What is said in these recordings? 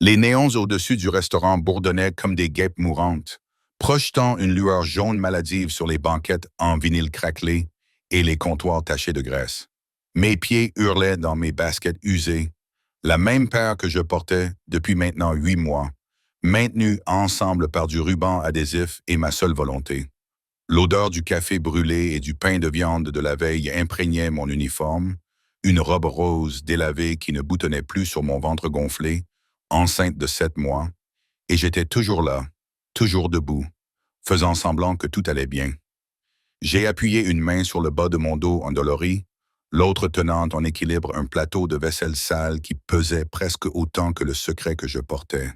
Les néons au-dessus du restaurant bourdonnaient comme des guêpes mourantes, projetant une lueur jaune maladive sur les banquettes en vinyle craquelé et les comptoirs tachés de graisse. Mes pieds hurlaient dans mes baskets usées, la même paire que je portais depuis maintenant 8 mois, maintenue ensemble par du ruban adhésif et ma seule volonté. L'odeur du café brûlé et du pain de viande de la veille imprégnait mon uniforme, une robe rose délavée qui ne boutonnait plus sur mon ventre gonflé, enceinte de 7 mois, et j'étais toujours là, toujours debout, faisant semblant que tout allait bien. J'ai appuyé une main sur le bas de mon dos endolori, l'autre tenant en équilibre un plateau de vaisselle sale qui pesait presque autant que le secret que je portais.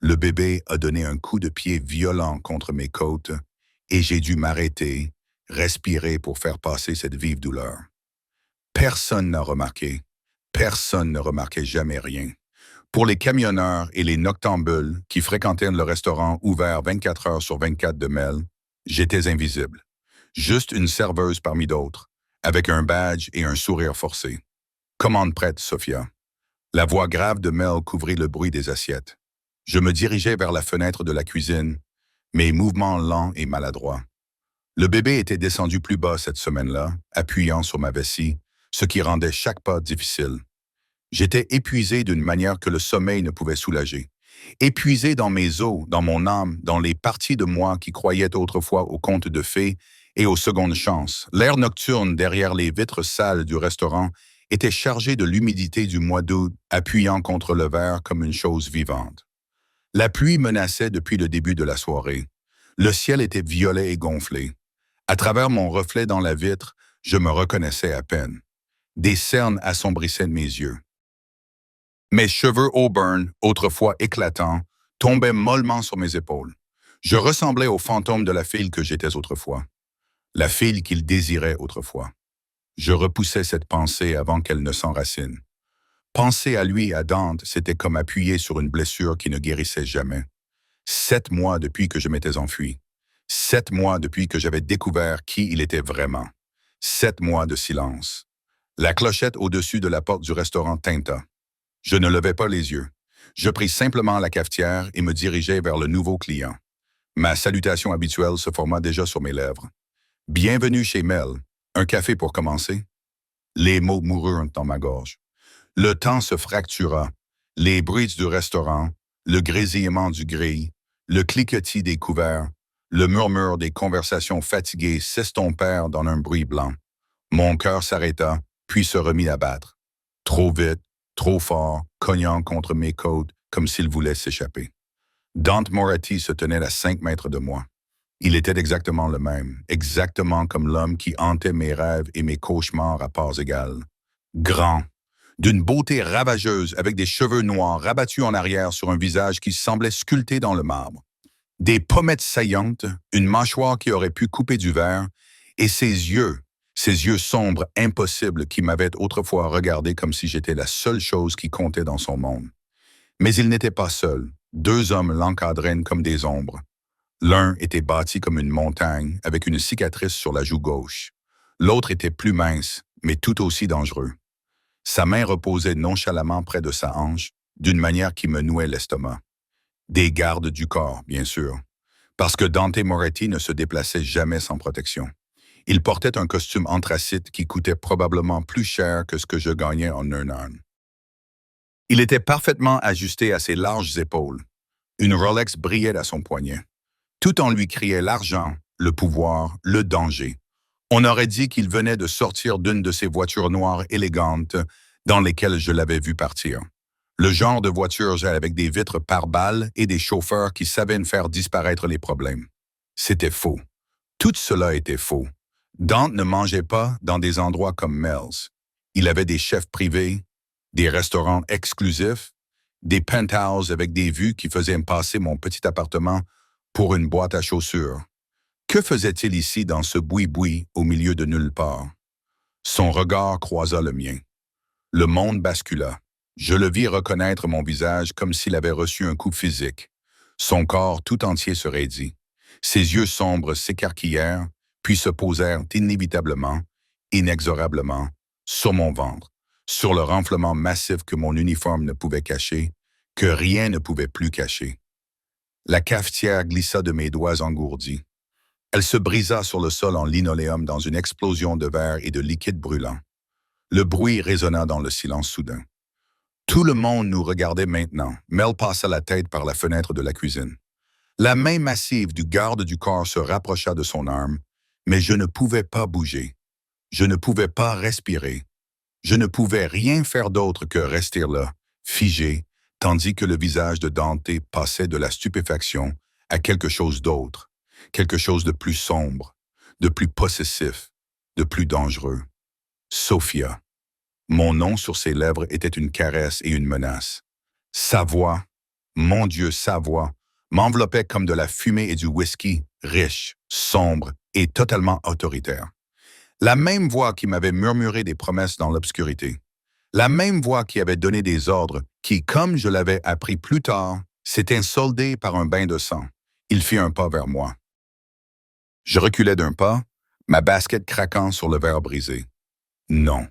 Le bébé a donné un coup de pied violent contre mes côtes et j'ai dû m'arrêter, respirer pour faire passer cette vive douleur. Personne n'a remarqué. Personne ne remarquait jamais rien. Pour les camionneurs et les noctambules qui fréquentaient le restaurant ouvert 24 heures sur 24 de Mel, j'étais invisible. Juste une serveuse parmi d'autres, avec un badge et un sourire forcé. Commande prête, Sophia. La voix grave de Mel couvrit le bruit des assiettes. Je me dirigeais vers la fenêtre de la cuisine, mes mouvements lents et maladroits. Le bébé était descendu plus bas cette semaine-là, appuyant sur ma vessie, ce qui rendait chaque pas difficile. J'étais épuisé d'une manière que le sommeil ne pouvait soulager. Épuisé dans mes os, dans mon âme, dans les parties de moi qui croyaient autrefois aux contes de fées et aux secondes chances. L'air nocturne derrière les vitres sales du restaurant était chargé de l'humidité du mois d'août, appuyant contre le verre comme une chose vivante. La pluie menaçait depuis le début de la soirée. Le ciel était violet et gonflé. À travers mon reflet dans la vitre, je me reconnaissais à peine. Des cernes assombrissaient mes yeux. Mes cheveux auburn, autrefois éclatants, tombaient mollement sur mes épaules. Je ressemblais au fantôme de la fille que j'étais autrefois. La fille qu'il désirait autrefois. Je repoussais cette pensée avant qu'elle ne s'enracine. Penser à lui, à Dante, c'était comme appuyer sur une blessure qui ne guérissait jamais. 7 mois depuis que je m'étais enfui. 7 mois depuis que j'avais découvert qui il était vraiment. 7 mois de silence. La clochette au-dessus de la porte du restaurant tinta. Je ne levai pas les yeux. Je pris simplement la cafetière et me dirigeai vers le nouveau client. Ma salutation habituelle se forma déjà sur mes lèvres. « Bienvenue chez Mel. Un café pour commencer? » Les mots moururent dans ma gorge. Le temps se fractura. Les bruits du restaurant, le grésillement du grill, le cliquetis des couverts, le murmure des conversations fatiguées s'estompèrent dans un bruit blanc. Mon cœur s'arrêta, puis se remit à battre. Trop vite, trop fort, cognant contre mes côtes, comme s'il voulait s'échapper. Dante Moretti se tenait à 5 mètres de moi. Il était exactement le même, exactement comme l'homme qui hantait mes rêves et mes cauchemars à parts égales. Grand, d'une beauté ravageuse avec des cheveux noirs rabattus en arrière sur un visage qui semblait sculpté dans le marbre. Des pommettes saillantes, une mâchoire qui aurait pu couper du verre, et ces yeux sombres, impossibles qui m'avaient autrefois regardé comme si j'étais la seule chose qui comptait dans son monde. Mais il n'était pas seul. 2 hommes l'encadraient comme des ombres. L'un était bâti comme une montagne, avec une cicatrice sur la joue gauche. L'autre était plus mince, mais tout aussi dangereux. Sa main reposait nonchalamment près de sa hanche, d'une manière qui me nouait l'estomac. Des gardes du corps, bien sûr, parce que Dante Moretti ne se déplaçait jamais sans protection. Il portait un costume anthracite qui coûtait probablement plus cher que ce que je gagnais en un an. Il était parfaitement ajusté à ses larges épaules. Une Rolex brillait à son poignet. Tout en lui criait l'argent, le pouvoir, le danger. On aurait dit qu'il venait de sortir d'une de ces voitures noires élégantes dans lesquelles je l'avais vu partir. Le genre de voiture avec des vitres pare-balles et des chauffeurs qui savaient faire disparaître les problèmes. C'était faux. Tout cela était faux. Dante ne mangeait pas dans des endroits comme Mel's. Il avait des chefs privés, des restaurants exclusifs, des penthouses avec des vues qui faisaient me passer mon petit appartement pour une boîte à chaussures. Que faisait-il ici dans ce boui-boui au milieu de nulle part? Son regard croisa le mien. Le monde bascula. Je le vis reconnaître mon visage comme s'il avait reçu un coup physique. Son corps tout entier se raidit. Ses yeux sombres s'écarquillèrent, puis se posèrent inévitablement, inexorablement, sur mon ventre, sur le renflement massif que mon uniforme ne pouvait cacher, que rien ne pouvait plus cacher. La cafetière glissa de mes doigts engourdis. Elle se brisa sur le sol en linoléum dans une explosion de verre et de liquide brûlant. Le bruit résonna dans le silence soudain. Tout le monde nous regardait maintenant. Mel passa la tête par la fenêtre de la cuisine. La main massive du garde du corps se rapprocha de son arme, mais je ne pouvais pas bouger. Je ne pouvais pas respirer. Je ne pouvais rien faire d'autre que rester là, figé, tandis que le visage de Dante passait de la stupéfaction à quelque chose d'autre, quelque chose de plus sombre, de plus possessif, de plus dangereux. Sophia. Mon nom sur ses lèvres était une caresse et une menace. Sa voix, mon Dieu, sa voix, m'enveloppait comme de la fumée et du whisky, riche, sombre et totalement autoritaire. La même voix qui m'avait murmuré des promesses dans l'obscurité. La même voix qui avait donné des ordres qui, comme je l'avais appris plus tard, s'était soldée par un bain de sang. Il fit un pas vers moi. Je reculai d'un pas, ma basket craquant sur le verre brisé. Non.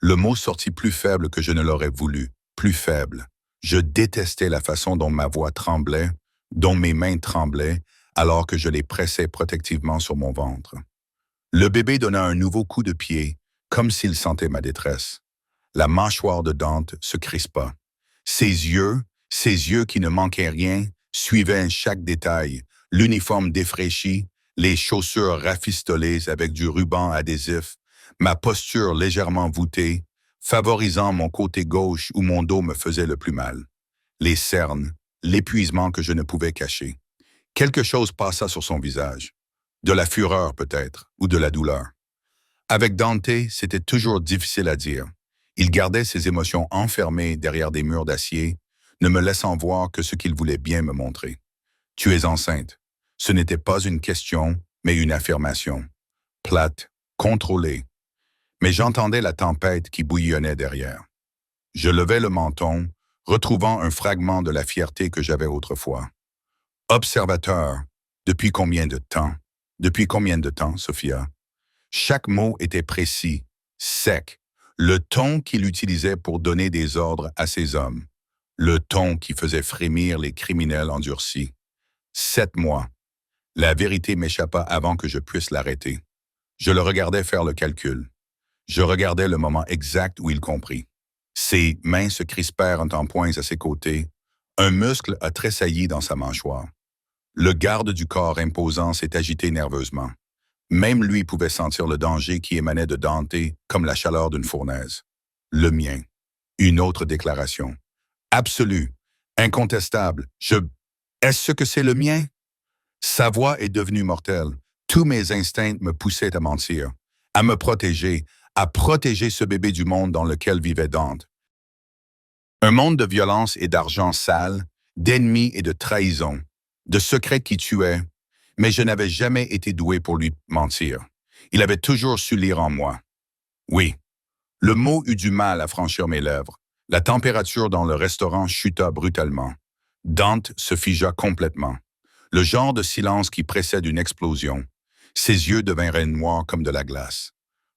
Le mot sortit plus faible que je ne l'aurais voulu, plus faible. Je détestais la façon dont ma voix tremblait, dont mes mains tremblaient, alors que je les pressais protectivement sur mon ventre. Le bébé donna un nouveau coup de pied, comme s'il sentait ma détresse. La mâchoire de Dante se crispa. Ses yeux qui ne manquaient rien, suivaient chaque détail, l'uniforme défraîchi, les chaussures rafistolées avec du ruban adhésif, ma posture légèrement voûtée, favorisant mon côté gauche où mon dos me faisait le plus mal. Les cernes, l'épuisement que je ne pouvais cacher. Quelque chose passa sur son visage. De la fureur peut-être, ou de la douleur. Avec Dante, c'était toujours difficile à dire. Il gardait ses émotions enfermées derrière des murs d'acier, ne me laissant voir que ce qu'il voulait bien me montrer. « Tu es enceinte. » Ce n'était pas une question, mais une affirmation. Plate, contrôlée. Mais j'entendais la tempête qui bouillonnait derrière. Je levai le menton, retrouvant un fragment de la fierté que j'avais autrefois. Observateur, depuis combien de temps? Depuis combien de temps, Sophia? Chaque mot était précis, sec, le ton qu'il utilisait pour donner des ordres à ses hommes, le ton qui faisait frémir les criminels endurcis. 7 mois. La vérité m'échappa avant que je puisse l'arrêter. Je le regardais faire le calcul. Je regardais le moment exact où il comprit. Ses mains se crispèrent en poings à ses côtés. Un muscle a tressailli dans sa mâchoire. Le garde du corps imposant s'est agité nerveusement. Même lui pouvait sentir le danger qui émanait de Dante comme la chaleur d'une fournaise. Le mien. Une autre déclaration. Absolue. Incontestable. Est-ce que c'est le mien? Sa voix est devenue mortelle. Tous mes instincts me poussaient à mentir, à me protéger, à protéger ce bébé du monde dans lequel vivait Dante. Un monde de violence et d'argent sale, d'ennemis et de trahison, de secrets qui tuaient, mais je n'avais jamais été doué pour lui mentir. Il avait toujours su lire en moi. Oui, le mot eut du mal à franchir mes lèvres. La température dans le restaurant chuta brutalement. Dante se figea complètement. Le genre de silence qui précède une explosion. Ses yeux devinrent noirs comme de la glace.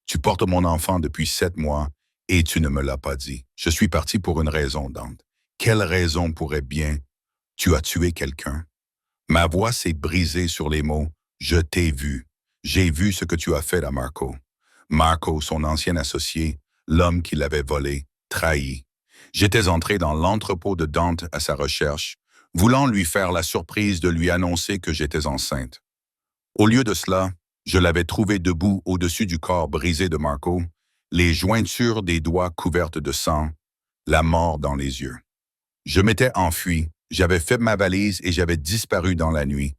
Tu portes mon enfant depuis 7 mois et tu ne me l'as pas dit. Je suis parti pour une raison, Dante. Quelle raison pourrait bien? Tu as tué quelqu'un? Ma voix s'est brisée sur les mots « Je t'ai vu. J'ai vu ce que tu as fait à Marco. » Marco, son ancien associé, l'homme qui l'avait volé, trahi. J'étais entré dans l'entrepôt de Dante à sa recherche, voulant lui faire la surprise de lui annoncer que j'étais enceinte. Au lieu de cela, je l'avais trouvé debout au-dessus du corps brisé de Marco, les jointures des doigts couvertes de sang, la mort dans les yeux. Je m'étais enfui, j'avais fait ma valise et j'avais disparu dans la nuit,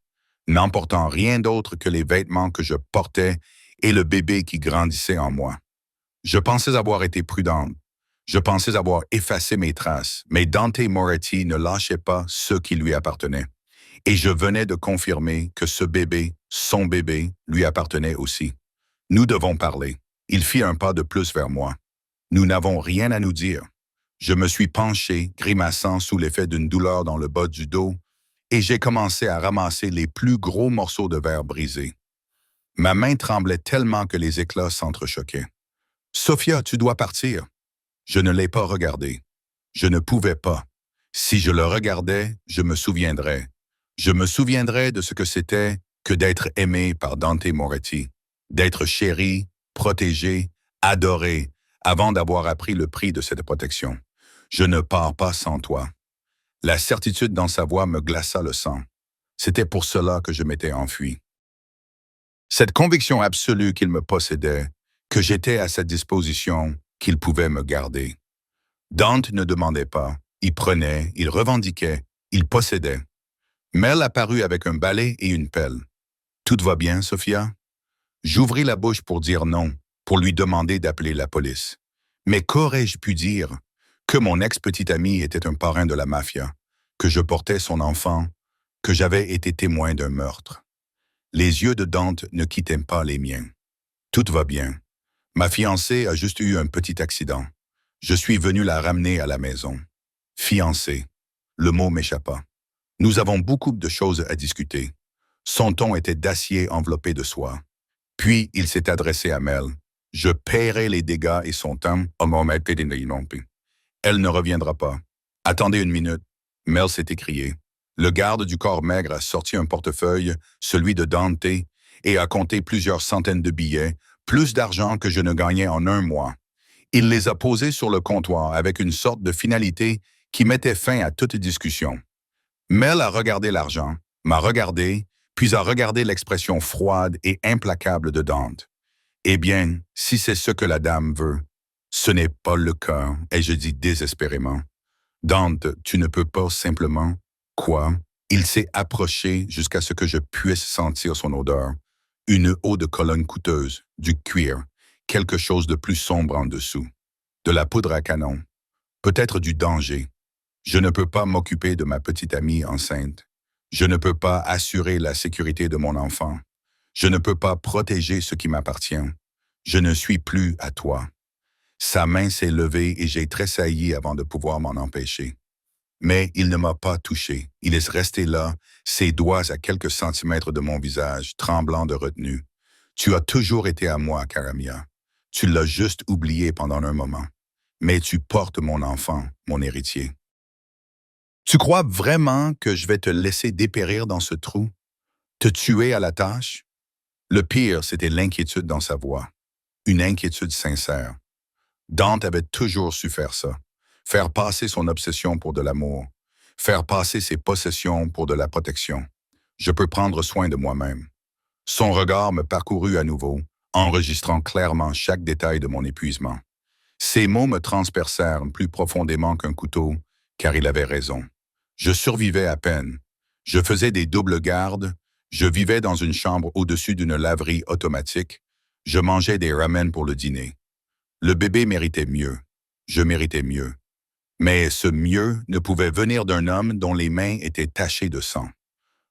n'emportant rien d'autre que les vêtements que je portais et le bébé qui grandissait en moi. Je pensais avoir été prudente. Je pensais avoir effacé mes traces, mais Dante Moretti ne lâchait pas ce qui lui appartenait. Et je venais de confirmer que ce bébé, son bébé, lui appartenait aussi. Nous devons parler. Il fit un pas de plus vers moi. Nous n'avons rien à nous dire. Je me suis penché, grimaçant sous l'effet d'une douleur dans le bas du dos, et j'ai commencé à ramasser les plus gros morceaux de verre brisés. Ma main tremblait tellement que les éclats s'entrechoquaient. « Sophia, tu dois partir. » Je ne l'ai pas regardée. Je ne pouvais pas. Si je le regardais, je me souviendrais. Je me souviendrais de ce que c'était que d'être aimé par Dante Moretti, d'être chéri, protégé, adoré, avant d'avoir appris le prix de cette protection. Je ne pars pas sans toi. La certitude dans sa voix me glaça le sang. C'était pour cela que je m'étais enfui. Cette conviction absolue qu'il me possédait, que j'étais à sa disposition, qu'il pouvait me garder. Dante ne demandait pas, il prenait, il revendiquait, il possédait. Mel apparut avec un balai et une pelle. « Tout va bien, Sophia ?» J'ouvris la bouche pour dire non, pour lui demander d'appeler la police. Mais qu'aurais-je pu dire? Que mon ex-petit ami était un parrain de la mafia, que je portais son enfant, que j'avais été témoin d'un meurtre. Les yeux de Dante ne quittaient pas les miens. « Tout va bien. Ma fiancée a juste eu un petit accident. Je suis venu la ramener à la maison. » Fiancée. Le mot m'échappa. Nous avons beaucoup de choses à discuter. Son ton était d'acier enveloppé de soie. Puis il s'est adressé à Mel. « Je paierai les dégâts et son temps au moment de. Elle ne reviendra pas. » « Attendez une minute. » Mel s'est écrié. Le garde du corps maigre a sorti un portefeuille, celui de Dante, et a compté plusieurs centaines de billets, plus d'argent que je ne gagnais en un mois. Il les a posés sur le comptoir avec une sorte de finalité qui mettait fin à toute discussion. Mel a regardé l'argent, m'a regardé, puis a regardé l'expression froide et implacable de Dante. « Eh bien, si c'est ce que la dame veut. » « Ce n'est pas le cas, et je dis désespérément. Dante, tu ne peux pas simplement... » Quoi? Il s'est approché jusqu'à ce que je puisse sentir son odeur. Une eau de Cologne coûteuse, du cuir, quelque chose de plus sombre en dessous. De la poudre à canon. Peut-être du danger. Je ne peux pas m'occuper de ma petite amie enceinte. Je ne peux pas assurer la sécurité de mon enfant. Je ne peux pas protéger ce qui m'appartient. Je ne suis plus à toi. Sa main s'est levée et j'ai tressailli avant de pouvoir m'en empêcher. Mais il ne m'a pas touché. Il est resté là, ses doigts à quelques centimètres de mon visage, tremblant de retenue. Tu as toujours été à moi, Karamia. Tu l'as juste oublié pendant un moment. Mais tu portes mon enfant, mon héritier. Tu crois vraiment que je vais te laisser dépérir dans ce trou? Te tuer à la tâche? Le pire, c'était l'inquiétude dans sa voix. Une inquiétude sincère. Dante avait toujours su faire ça. Faire passer son obsession pour de l'amour. Faire passer ses possessions pour de la protection. Je peux prendre soin de moi-même. Son regard me parcourut à nouveau, enregistrant clairement chaque détail de mon épuisement. Ses mots me transpercèrent plus profondément qu'un couteau, car il avait raison. Je survivais à peine. Je faisais des doubles gardes. Je vivais dans une chambre au-dessus d'une laverie automatique. Je mangeais des ramen pour le dîner. Le bébé méritait mieux. Je méritais mieux. Mais ce mieux ne pouvait venir d'un homme dont les mains étaient tachées de sang.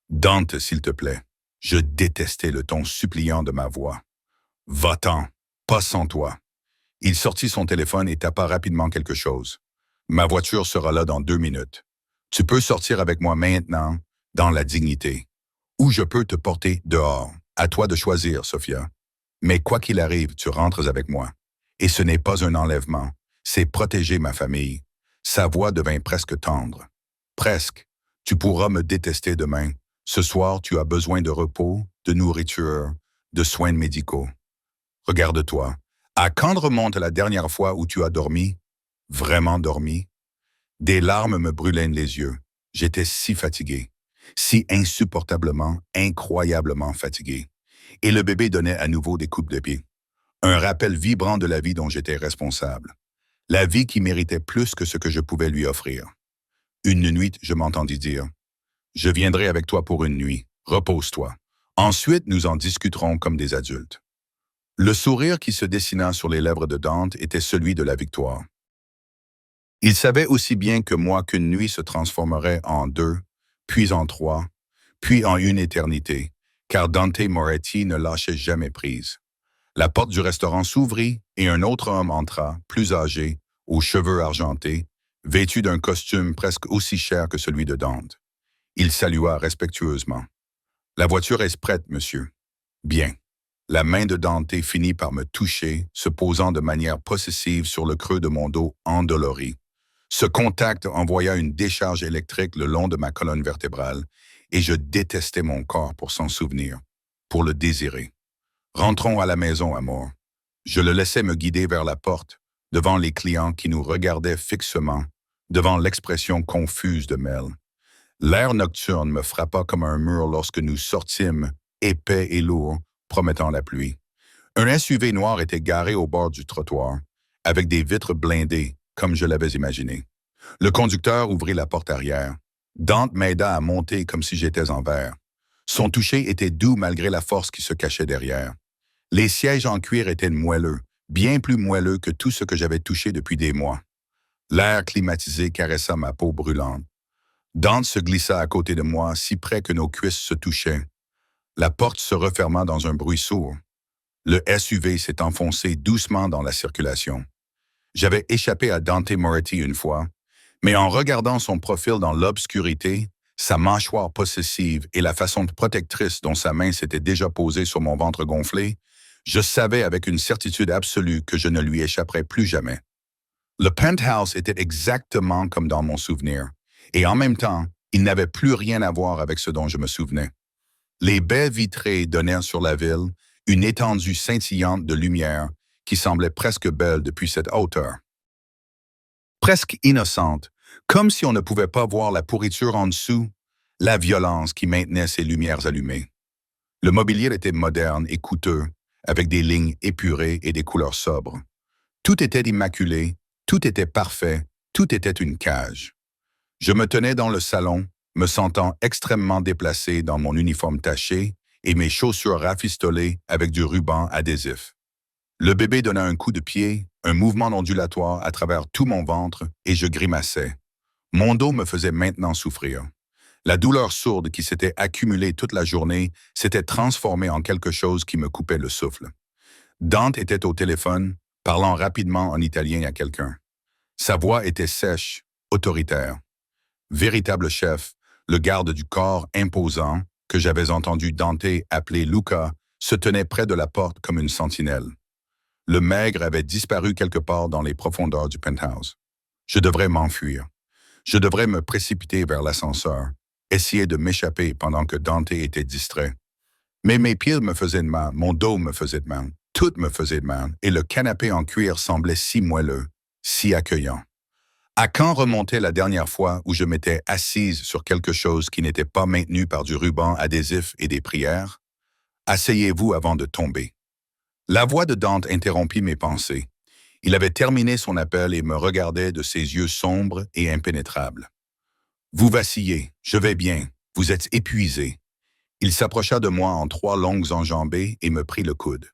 Dante, s'il te plaît. Je détestais le ton suppliant de ma voix. Va-t'en, pas sans toi. Il sortit son téléphone et tapa rapidement quelque chose. Ma voiture sera là dans 2 minutes. Tu peux sortir avec moi maintenant, dans la dignité. Ou je peux te porter dehors. À toi de choisir, Sophia. Mais quoi qu'il arrive, tu rentres avec moi. Et ce n'est pas un enlèvement, c'est protéger ma famille. Sa voix devint presque tendre. Presque. Tu pourras me détester demain. Ce soir, tu as besoin de repos, de nourriture, de soins médicaux. Regarde-toi. À quand remonte la dernière fois où tu as dormi? Vraiment dormi? Des larmes me brûlaient les yeux. J'étais si fatigué. Si insupportablement, incroyablement fatigué. Et le bébé donnait à nouveau des coups de pied. Un rappel vibrant de la vie dont j'étais responsable. La vie qui méritait plus que ce que je pouvais lui offrir. Une nuit, je m'entendis dire « Je viendrai avec toi pour une nuit. Repose-toi. Ensuite, nous en discuterons comme des adultes. » Le sourire qui se dessina sur les lèvres de Dante était celui de la victoire. Il savait aussi bien que moi qu'une nuit se transformerait en 2, puis en 3, puis en une éternité, car Dante Moretti ne lâchait jamais prise. La porte du restaurant s'ouvrit et un autre homme entra, plus âgé, aux cheveux argentés, vêtu d'un costume presque aussi cher que celui de Dante. Il salua respectueusement. « La voiture est prête, monsieur. » « Bien. » La main de Dante finit par me toucher, se posant de manière possessive sur le creux de mon dos endolori. Ce contact envoya une décharge électrique le long de ma colonne vertébrale et je détestais mon corps pour s'en souvenir, pour le désirer. Rentrons à la maison, amour. Je le laissais me guider vers la porte, devant les clients qui nous regardaient fixement, devant l'expression confuse de Mel. L'air nocturne me frappa comme un mur lorsque nous sortîmes, épais et lourds, promettant la pluie. Un SUV noir était garé au bord du trottoir, avec des vitres blindées, comme je l'avais imaginé. Le conducteur ouvrit la porte arrière. Dante m'aida à monter comme si j'étais en verre. Son toucher était doux malgré la force qui se cachait derrière. Les sièges en cuir étaient moelleux, bien plus moelleux que tout ce que j'avais touché depuis des mois. L'air climatisé caressa ma peau brûlante. Dante se glissa à côté de moi, si près que nos cuisses se touchaient. La porte se referma dans un bruit sourd. Le SUV s'est enfoncé doucement dans la circulation. J'avais échappé à Dante Moretti une fois, mais en regardant son profil dans l'obscurité, sa mâchoire possessive et la façon protectrice dont sa main s'était déjà posée sur mon ventre gonflé, je savais avec une certitude absolue que je ne lui échapperais plus jamais. Le penthouse était exactement comme dans mon souvenir, et en même temps, il n'avait plus rien à voir avec ce dont je me souvenais. Les baies vitrées donnaient sur la ville une étendue scintillante de lumière qui semblait presque belle depuis cette hauteur. Presque innocente, comme si on ne pouvait pas voir la pourriture en dessous, la violence qui maintenait ces lumières allumées. Le mobilier était moderne et coûteux, avec des lignes épurées et des couleurs sobres. Tout était immaculé, tout était parfait, tout était une cage. Je me tenais dans le salon, me sentant extrêmement déplacé dans mon uniforme taché et mes chaussures rafistolées avec du ruban adhésif. Le bébé donna un coup de pied, un mouvement ondulatoire à travers tout mon ventre et je grimaçais. Mon dos me faisait maintenant souffrir. La douleur sourde qui s'était accumulée toute la journée s'était transformée en quelque chose qui me coupait le souffle. Dante était au téléphone, parlant rapidement en italien à quelqu'un. Sa voix était sèche, autoritaire. Véritable chef, le garde du corps imposant, que j'avais entendu Dante appeler Luca, se tenait près de la porte comme une sentinelle. Le maigre avait disparu quelque part dans les profondeurs du penthouse. Je devrais m'enfuir. Je devrais me précipiter vers l'ascenseur, essayer de m'échapper pendant que Dante était distrait. Mais mes pieds me faisaient de mal, mon dos me faisait de mal, tout me faisait de mal, et le canapé en cuir semblait si moelleux, si accueillant. À quand remontait la dernière fois où je m'étais assise sur quelque chose qui n'était pas maintenu par du ruban adhésif et des prières? Asseyez-vous avant de tomber. La voix de Dante interrompit mes pensées. Il avait terminé son appel et me regardait de ses yeux sombres et impénétrables. Vous vacillez, je vais bien, vous êtes épuisé. Il s'approcha de moi en 3 longues enjambées et me prit le coude.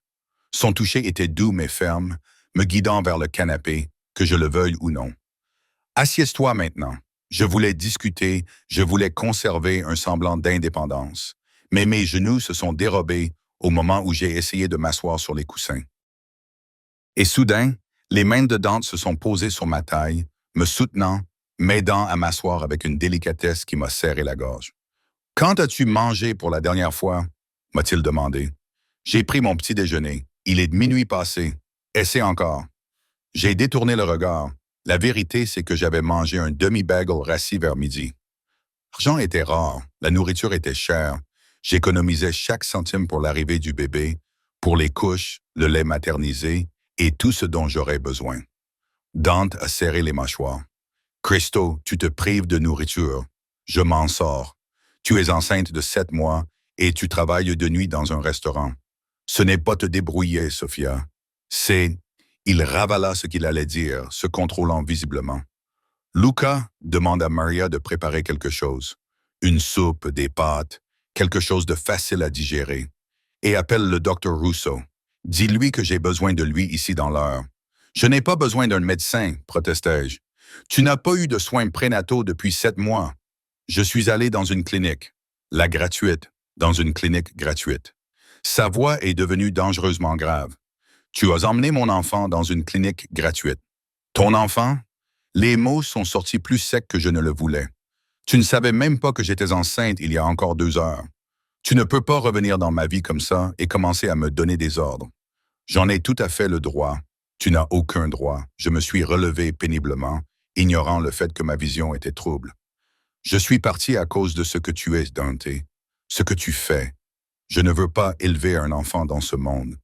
Son toucher était doux mais ferme, me guidant vers le canapé, que je le veuille ou non. Assieds-toi maintenant. Je voulais discuter, je voulais conserver un semblant d'indépendance. Mais mes genoux se sont dérobés au moment où j'ai essayé de m'asseoir sur les coussins. Et soudain, les mains de Dante se sont posées sur ma taille, me soutenant, m'aidant à m'asseoir avec une délicatesse qui m'a serré la gorge. « Quand as-tu mangé pour la dernière fois? » m'a-t-il demandé. « J'ai pris mon petit déjeuner. Il est minuit passé. Essaie encore. » J'ai détourné le regard. La vérité, c'est que j'avais mangé un demi-bagel rassis vers midi. L'argent était rare, la nourriture était chère. J'économisais chaque centime pour l'arrivée du bébé, pour les couches, le lait maternisé et tout ce dont j'aurais besoin. Dante a serré les mâchoires. « Christo, tu te prives de nourriture. Je m'en sors. Tu es enceinte de 7 mois et tu travailles de nuit dans un restaurant. Ce n'est pas te débrouiller, Sophia. C'est... » Il ravala ce qu'il allait dire, se contrôlant visiblement. « Luca demande à Maria de préparer quelque chose. Une soupe, des pâtes, quelque chose de facile à digérer. Et appelle le docteur Russo. Dis-lui que j'ai besoin de lui ici dans l'heure. »« Je n'ai pas besoin d'un médecin, protestai-je. Tu n'as pas eu de soins prénataux depuis 7 mois. Je suis allé dans une clinique. La gratuite, dans une clinique gratuite. Sa voix est devenue dangereusement grave. Tu as emmené mon enfant dans une clinique gratuite. Ton enfant? Les mots sont sortis plus secs que je ne le voulais. Tu ne savais même pas que j'étais enceinte il y a encore 2 heures. Tu ne peux pas revenir dans ma vie comme ça et commencer à me donner des ordres. J'en ai tout à fait le droit. Tu n'as aucun droit. Je me suis relevé péniblement ignorant le fait que ma vision était trouble. Je suis parti à cause de ce que tu es, Dante, ce que tu fais. Je ne veux pas élever un enfant dans ce monde.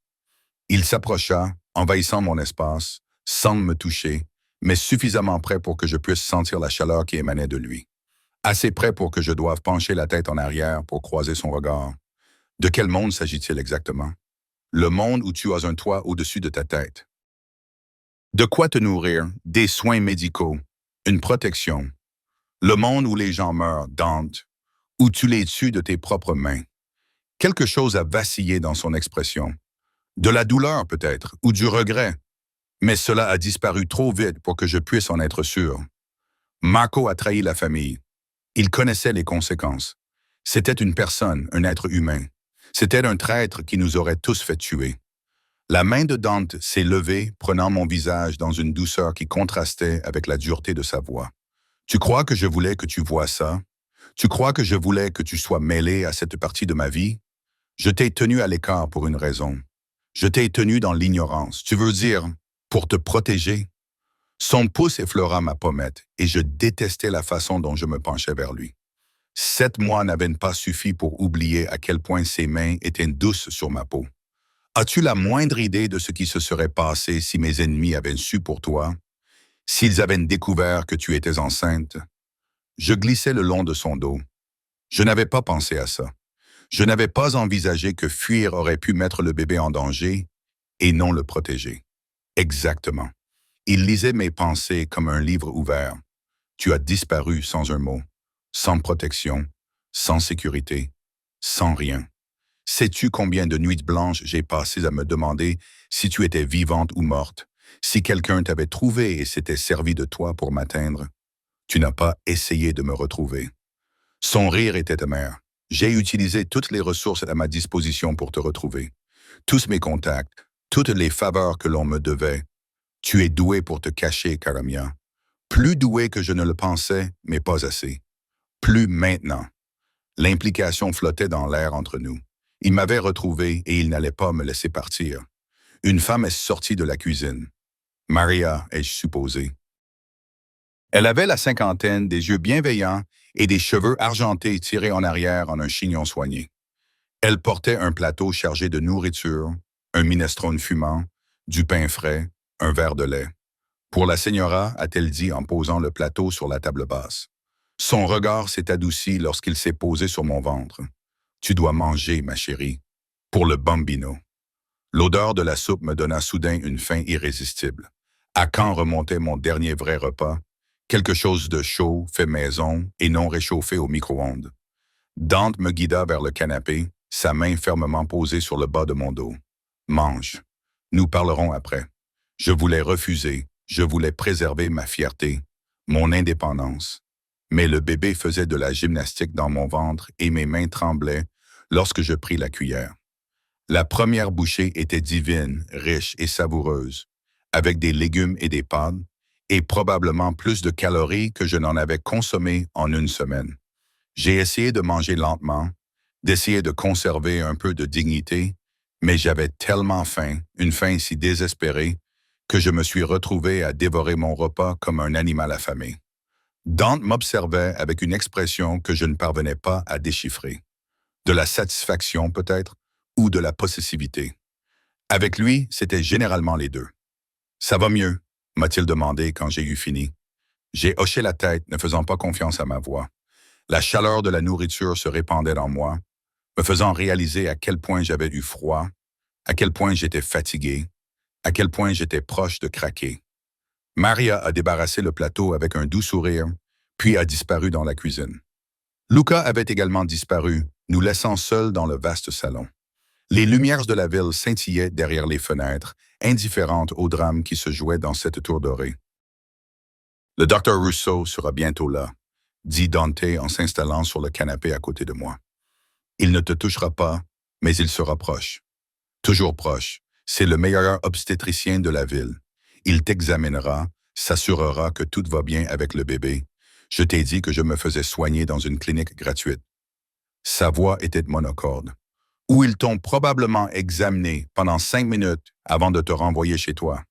Il s'approcha, envahissant mon espace, sans me toucher, mais suffisamment près pour que je puisse sentir la chaleur qui émanait de lui. Assez près pour que je doive pencher la tête en arrière pour croiser son regard. De quel monde s'agit-il exactement? Le monde où tu as un toit au-dessus de ta tête. De quoi te nourrir, des soins médicaux, une protection. Le monde où les gens meurent, Dante, où tu les tues de tes propres mains. Quelque chose a vacillé dans son expression. De la douleur peut-être, ou du regret. Mais cela a disparu trop vite pour que je puisse en être sûr. Marco a trahi la famille. Il connaissait les conséquences. C'était une personne, un être humain. C'était un traître qui nous aurait tous fait tuer. La main de Dante s'est levée, prenant mon visage dans une douceur qui contrastait avec la dureté de sa voix. Tu crois que je voulais que tu vois ça? Tu crois que je voulais que tu sois mêlé à cette partie de ma vie? Je t'ai tenu à l'écart pour une raison. Je t'ai tenu dans l'ignorance. Tu veux dire, pour te protéger? Son pouce effleura ma pommette et je détestais la façon dont je me penchais vers lui. 7 mois n'avaient pas suffi pour oublier à quel point ses mains étaient douces sur ma peau. As-tu la moindre idée de ce qui se serait passé si mes ennemis avaient su pour toi? S'ils avaient découvert que tu étais enceinte? Je glissais le long de son dos. Je n'avais pas pensé à ça. Je n'avais pas envisagé que fuir aurait pu mettre le bébé en danger et non le protéger. Exactement. Il lisait mes pensées comme un livre ouvert. Tu as disparu sans un mot, sans protection, sans sécurité, sans rien. Sais-tu combien de nuits blanches j'ai passées à me demander si tu étais vivante ou morte, si quelqu'un t'avait trouvé et s'était servi de toi pour m'atteindre? Tu n'as pas essayé de me retrouver. Son rire était amer. J'ai utilisé toutes les ressources à ma disposition pour te retrouver. Tous mes contacts, toutes les faveurs que l'on me devait. Tu es doué pour te cacher, Karamia. Plus doué que je ne le pensais, mais pas assez. Plus maintenant. L'implication flottait dans l'air entre nous. Il m'avait retrouvé et il n'allait pas me laisser partir. Une femme est sortie de la cuisine. Maria, ai-je supposé. Elle avait la cinquantaine, des yeux bienveillants et des cheveux argentés tirés en arrière en un chignon soigné. Elle portait un plateau chargé de nourriture, un minestrone fumant, du pain frais, un verre de lait. Pour la señora, a-t-elle dit en posant le plateau sur la table basse. Son regard s'est adouci lorsqu'il s'est posé sur mon ventre. Tu dois manger, ma chérie, pour le bambino. L'odeur de la soupe me donna soudain une faim irrésistible. À quand remontait mon dernier vrai repas? Quelque chose de chaud, fait maison et non réchauffé au micro-ondes. Dante me guida vers le canapé, sa main fermement posée sur le bas de mon dos. Mange. Nous parlerons après. Je voulais refuser, je voulais préserver ma fierté, mon indépendance. Mais le bébé faisait de la gymnastique dans mon ventre et mes mains tremblaient lorsque je pris la cuillère. La première bouchée était divine, riche et savoureuse, avec des légumes et des pâtes, et probablement plus de calories que je n'en avais consommé en une semaine. J'ai essayé de manger lentement, d'essayer de conserver un peu de dignité, mais j'avais tellement faim, une faim si désespérée, que je me suis retrouvé à dévorer mon repas comme un animal affamé. Dante m'observait avec une expression que je ne parvenais pas à déchiffrer. De la satisfaction peut-être, ou de la possessivité. Avec lui, c'était généralement les deux. « Ça va mieux ?» m'a-t-il demandé quand j'ai eu fini. J'ai hoché la tête, ne faisant pas confiance à ma voix. La chaleur de la nourriture se répandait dans moi, me faisant réaliser à quel point j'avais eu froid, à quel point j'étais fatigué, à quel point j'étais proche de craquer. Maria a débarrassé le plateau avec un doux sourire, puis a disparu dans la cuisine. Luca avait également disparu, nous laissant seuls dans le vaste salon. Les lumières de la ville scintillaient derrière les fenêtres, indifférentes au drame qui se jouait dans cette tour dorée. « Le docteur Rousseau sera bientôt là », dit Dante en s'installant sur le canapé à côté de moi. « Il ne te touchera pas, mais il sera proche. Toujours proche. C'est le meilleur obstétricien de la ville. Il t'examinera, s'assurera que tout va bien avec le bébé. Je t'ai dit que je me faisais soigner dans une clinique gratuite. » Sa voix était monocorde. « Où ils t'ont probablement examiné pendant 5 minutes avant de te renvoyer chez toi.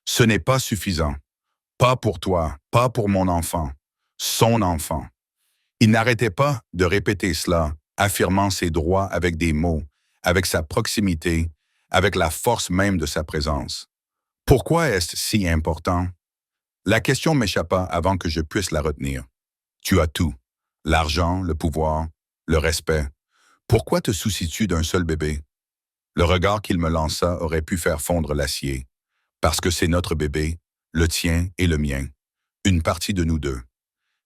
Ce n'est pas suffisant. Pas pour toi, pas pour mon enfant, son enfant. Il n'arrêtait pas de répéter cela, affirmant ses droits avec des mots, avec sa proximité, avec la force même de sa présence. Pourquoi est-ce si important? La question m'échappa avant que je puisse la retenir. Tu as tout. L'argent, le pouvoir, le respect. Pourquoi te soucies-tu d'un seul bébé? Le regard qu'il me lança aurait pu faire fondre l'acier. Parce que c'est notre bébé, le tien et le mien. Une partie de nous deux.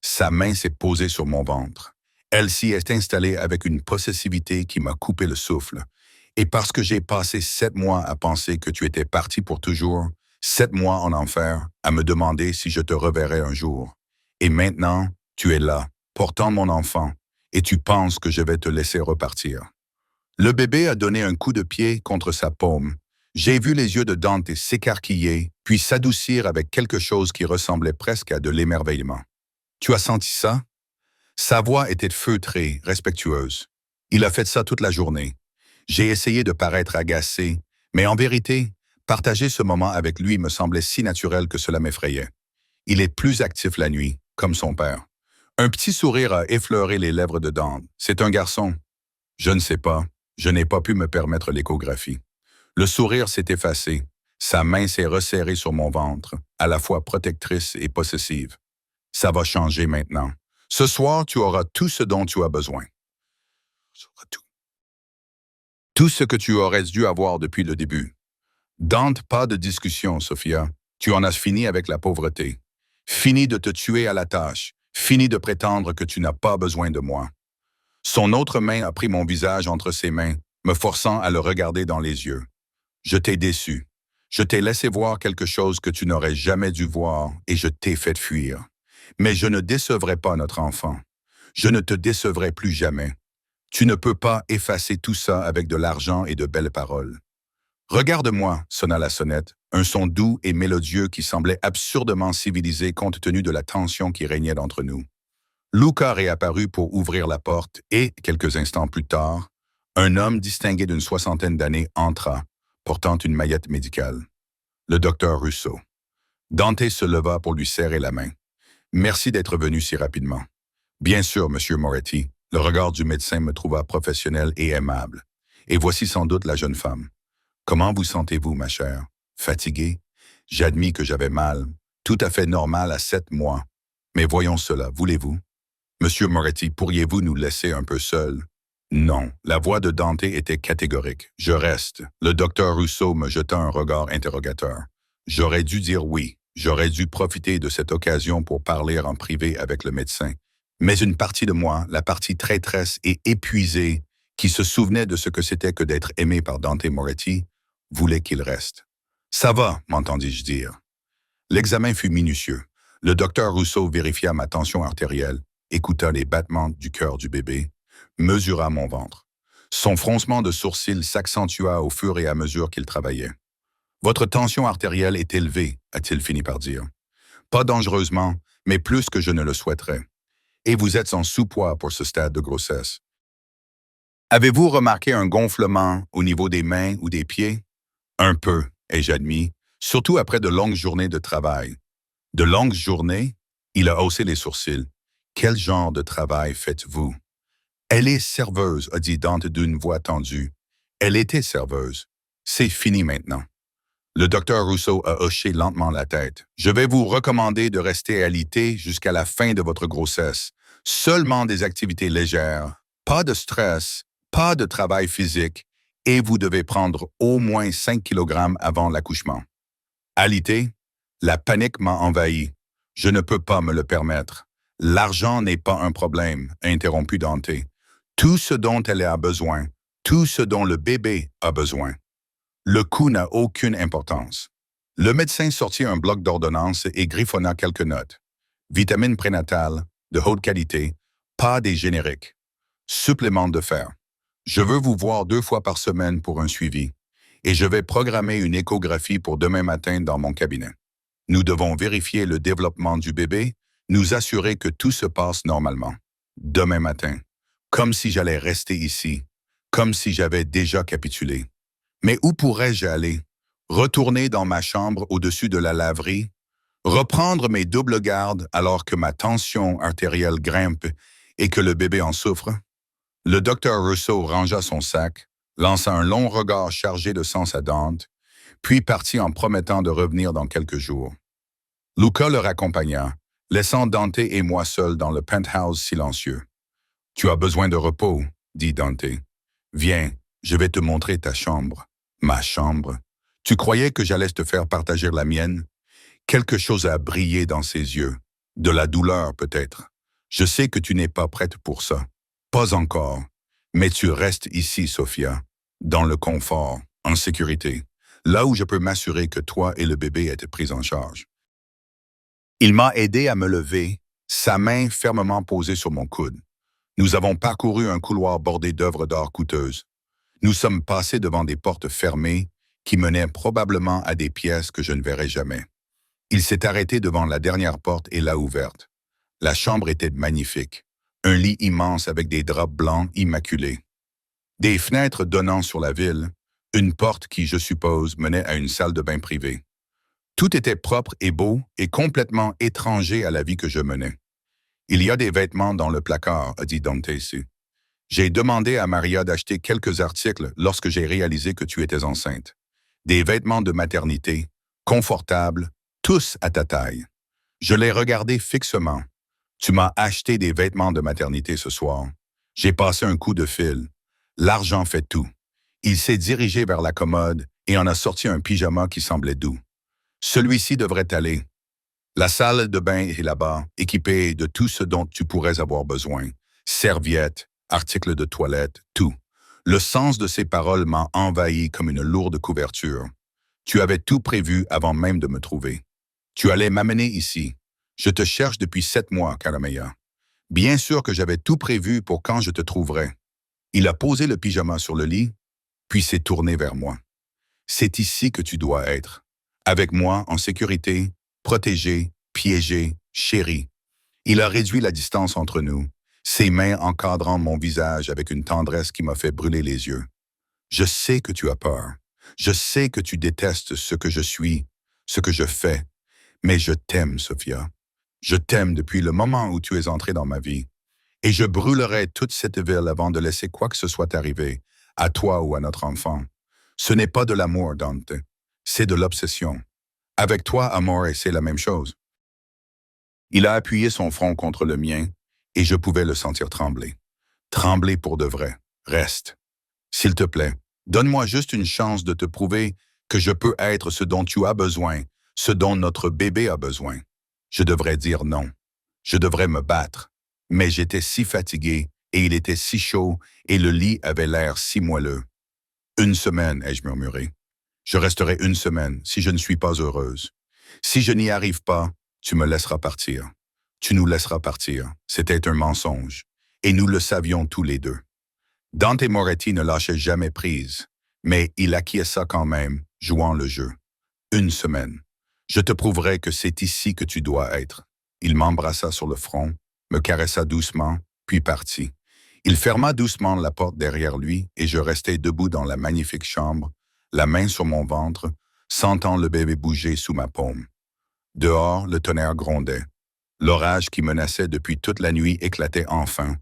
Sa main s'est posée sur mon ventre. Elle s'y est installée avec une possessivité qui m'a coupé le souffle. Et parce que j'ai passé 7 mois à penser que tu étais parti pour toujours, 7 mois en enfer, à me demander si je te reverrais un jour. Et maintenant, tu es là, portant mon enfant, et tu penses que je vais te laisser repartir. Le bébé a donné un coup de pied contre sa paume. J'ai vu les yeux de Dante s'écarquiller, puis s'adoucir avec quelque chose qui ressemblait presque à de l'émerveillement. Tu as senti ça? Sa voix était feutrée, respectueuse. Il a fait ça toute la journée. J'ai essayé de paraître agacé, mais en vérité, partager ce moment avec lui me semblait si naturel que cela m'effrayait. Il est plus actif la nuit, comme son père. Un petit sourire a effleuré les lèvres de Dante. C'est un garçon. Je ne sais pas. Je n'ai pas pu me permettre l'échographie. Le sourire s'est effacé. Sa main s'est resserrée sur mon ventre, à la fois protectrice et possessive. Ça va changer maintenant. Ce soir, tu auras tout ce dont tu as besoin. Tout. Tout ce que tu aurais dû avoir depuis le début. Dante, pas de discussion, Sophia. Tu en as fini avec la pauvreté. Fini de te tuer à la tâche. Fini de prétendre que tu n'as pas besoin de moi. Son autre main a pris mon visage entre ses mains, me forçant à le regarder dans les yeux. Je t'ai déçu. Je t'ai laissé voir quelque chose que tu n'aurais jamais dû voir et je t'ai fait fuir. Mais je ne décevrai pas notre enfant. Je ne te décevrai plus jamais. Tu ne peux pas effacer tout ça avec de l'argent et de belles paroles. Regarde-moi, sonna la sonnette, un son doux et mélodieux qui semblait absurdement civilisé compte tenu de la tension qui régnait entre nous. Luca réapparut pour ouvrir la porte et, quelques instants plus tard, un homme distingué d'une 60aine d'années entra, portant une maillette médicale. Le docteur Russo. Dante se leva pour lui serrer la main. Merci d'être venu si rapidement. Bien sûr, Monsieur Moretti, le regard du médecin me trouva professionnel et aimable. Et voici sans doute la jeune femme. Comment vous sentez-vous, ma chère? Fatiguée? J'admis que j'avais mal. Tout à fait normal à 7 mois. Mais voyons cela, voulez-vous? Monsieur Moretti, pourriez-vous nous laisser un peu seuls? Non, la voix de Dante était catégorique. Je reste. Le docteur Rousseau me jeta un regard interrogateur. J'aurais dû dire oui. J'aurais dû profiter de cette occasion pour parler en privé avec le médecin. Mais une partie de moi, la partie traîtresse et épuisée, qui se souvenait de ce que c'était que d'être aimé par Dante Moretti, voulait qu'il reste. Ça va, m'entendis-je dire. L'examen fut minutieux. Le docteur Rousseau vérifia ma tension artérielle, écouta les battements du cœur du bébé, mesura mon ventre. Son froncement de sourcils s'accentua au fur et à mesure qu'il travaillait. « Votre tension artérielle est élevée », a-t-il fini par dire. « Pas dangereusement, mais plus que je ne le souhaiterais. Et vous êtes en sous-poids pour ce stade de grossesse. Avez-vous remarqué un gonflement au niveau des mains ou des pieds? Un peu, ai-je admis, surtout après de longues journées de travail. De longues journées? Il a haussé les sourcils. Quel genre de travail faites-vous? Elle est serveuse, a dit Dante d'une voix tendue. Elle était serveuse. C'est fini maintenant. Le docteur Rousseau a hoché lentement la tête. Je vais vous recommander de rester alité jusqu'à la fin de votre grossesse. Seulement des activités légères, pas de stress, pas de travail physique, et vous devez prendre au moins 5 kg avant l'accouchement. Alité? La panique m'a envahi. Je ne peux pas me le permettre. L'argent n'est pas un problème, interrompit Dante. Tout ce dont elle a besoin, tout ce dont le bébé a besoin. Le coût n'a aucune importance. Le médecin sortit un bloc d'ordonnances et griffonna quelques notes. Vitamines prénatales, de haute qualité, pas des génériques. Supplément de fer. Je veux vous voir 2 fois par semaine pour un suivi. Et je vais programmer une échographie pour demain matin dans mon cabinet. Nous devons vérifier le développement du bébé, nous assurer que tout se passe normalement. Demain matin. Comme si j'allais rester ici. Comme si j'avais déjà capitulé. Mais où pourrais-je aller? Retourner dans ma chambre au-dessus de la laverie? Reprendre mes doubles gardes alors que ma tension artérielle grimpe et que le bébé en souffre? Le docteur Rousseau rangea son sac, lança un long regard chargé de sens à Dante, puis partit en promettant de revenir dans quelques jours. Luca le raccompagna, laissant Dante et moi seuls dans le penthouse silencieux. « Tu as besoin de repos, » dit Dante. « Viens, je vais te montrer ta chambre. » « Ma chambre. Tu croyais que j'allais te faire partager la mienne? » Quelque chose a brillé dans ses yeux. De la douleur, peut-être. Je sais que tu n'es pas prête pour ça. Pas encore. Mais tu restes ici, Sophia, dans le confort, en sécurité, là où je peux m'assurer que toi et le bébé êtes pris en charge. Il m'a aidé à me lever, sa main fermement posée sur mon coude. Nous avons parcouru un couloir bordé d'œuvres d'art coûteuses. Nous sommes passés devant des portes fermées qui menaient probablement à des pièces que je ne verrai jamais. Il s'est arrêté devant la dernière porte et l'a ouverte. La chambre était magnifique. Un lit immense avec des draps blancs immaculés. Des fenêtres donnant sur la ville, une porte qui, je suppose, menait à une salle de bain privée. Tout était propre et beau et complètement étranger à la vie que je menais. « Il y a des vêtements dans le placard », a dit Dante. J'ai demandé à Maria d'acheter quelques articles lorsque j'ai réalisé que tu étais enceinte. Des vêtements de maternité, confortables, tous à ta taille. Je l'ai regardé fixement. Tu m'as acheté des vêtements de maternité ce soir. J'ai passé un coup de fil. L'argent fait tout. Il s'est dirigé vers la commode et en a sorti un pyjama qui semblait doux. Celui-ci devrait aller. La salle de bain est là-bas, équipée de tout ce dont tu pourrais avoir besoin. Serviettes, articles de toilette, tout. Le sens de ces paroles m'a envahi comme une lourde couverture. Tu avais tout prévu avant même de me trouver. Tu allais m'amener ici. Je te cherche depuis 7 mois, Caramella. Bien sûr que j'avais tout prévu pour quand je te trouverais. Il a posé le pyjama sur le lit, puis s'est tourné vers moi. C'est ici que tu dois être. Avec moi, en sécurité, protégé, piégé, chéri. Il a réduit la distance entre nous, ses mains encadrant mon visage avec une tendresse qui m'a fait brûler les yeux. Je sais que tu as peur. Je sais que tu détestes ce que je suis, ce que je fais. Mais je t'aime, Sophia. Je t'aime depuis le moment où tu es entrée dans ma vie. Et je brûlerai toute cette ville avant de laisser quoi que ce soit arriver, à toi ou à notre enfant. Ce n'est pas de l'amour, Dante. C'est de l'obsession. Avec toi, Amore, c'est la même chose. Il a appuyé son front contre le mien et je pouvais le sentir trembler. Trembler pour de vrai. Reste. S'il te plaît, donne-moi juste une chance de te prouver que je peux être ce dont tu as besoin, ce dont notre bébé a besoin. Je devrais dire non. Je devrais me battre. Mais j'étais si fatigué et il était si chaud et le lit avait l'air si moelleux. « 1 semaine, ai-je murmuré. Je resterai 1 semaine si je ne suis pas heureuse. Si je n'y arrive pas, tu me laisseras partir. Tu nous laisseras partir. C'était un mensonge. Et nous le savions tous les deux. Dante Moretti ne lâchait jamais prise, mais il acquiesça quand même, jouant le jeu. 1 semaine. Je te prouverai que c'est ici que tu dois être. Il m'embrassa sur le front, me caressa doucement, puis partit. Il ferma doucement la porte derrière lui et je restai debout dans la magnifique chambre, la main sur mon ventre, sentant le bébé bouger sous ma paume. Dehors, le tonnerre grondait. L'orage qui menaçait depuis toute la nuit éclatait enfin,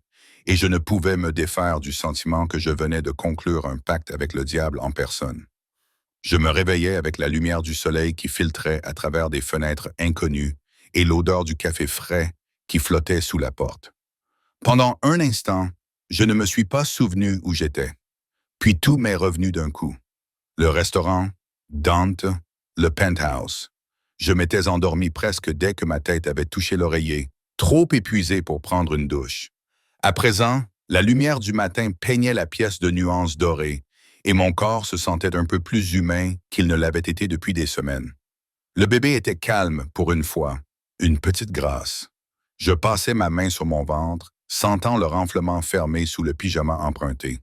et je ne pouvais me défaire du sentiment que je venais de conclure un pacte avec le diable en personne. Je me réveillais avec la lumière du soleil qui filtrait à travers des fenêtres inconnues et l'odeur du café frais qui flottait sous la porte. Pendant un instant, je ne me suis pas souvenu où j'étais. Puis tout m'est revenu d'un coup. Le restaurant, Dante, le penthouse. Je m'étais endormi presque dès que ma tête avait touché l'oreiller, trop épuisé pour prendre une douche. À présent, la lumière du matin peignait la pièce de nuances dorées, et mon corps se sentait un peu plus humain qu'il ne l'avait été depuis des semaines. Le bébé était calme pour une fois, une petite grâce. Je passais ma main sur mon ventre, sentant le renflement fermé sous le pyjama emprunté.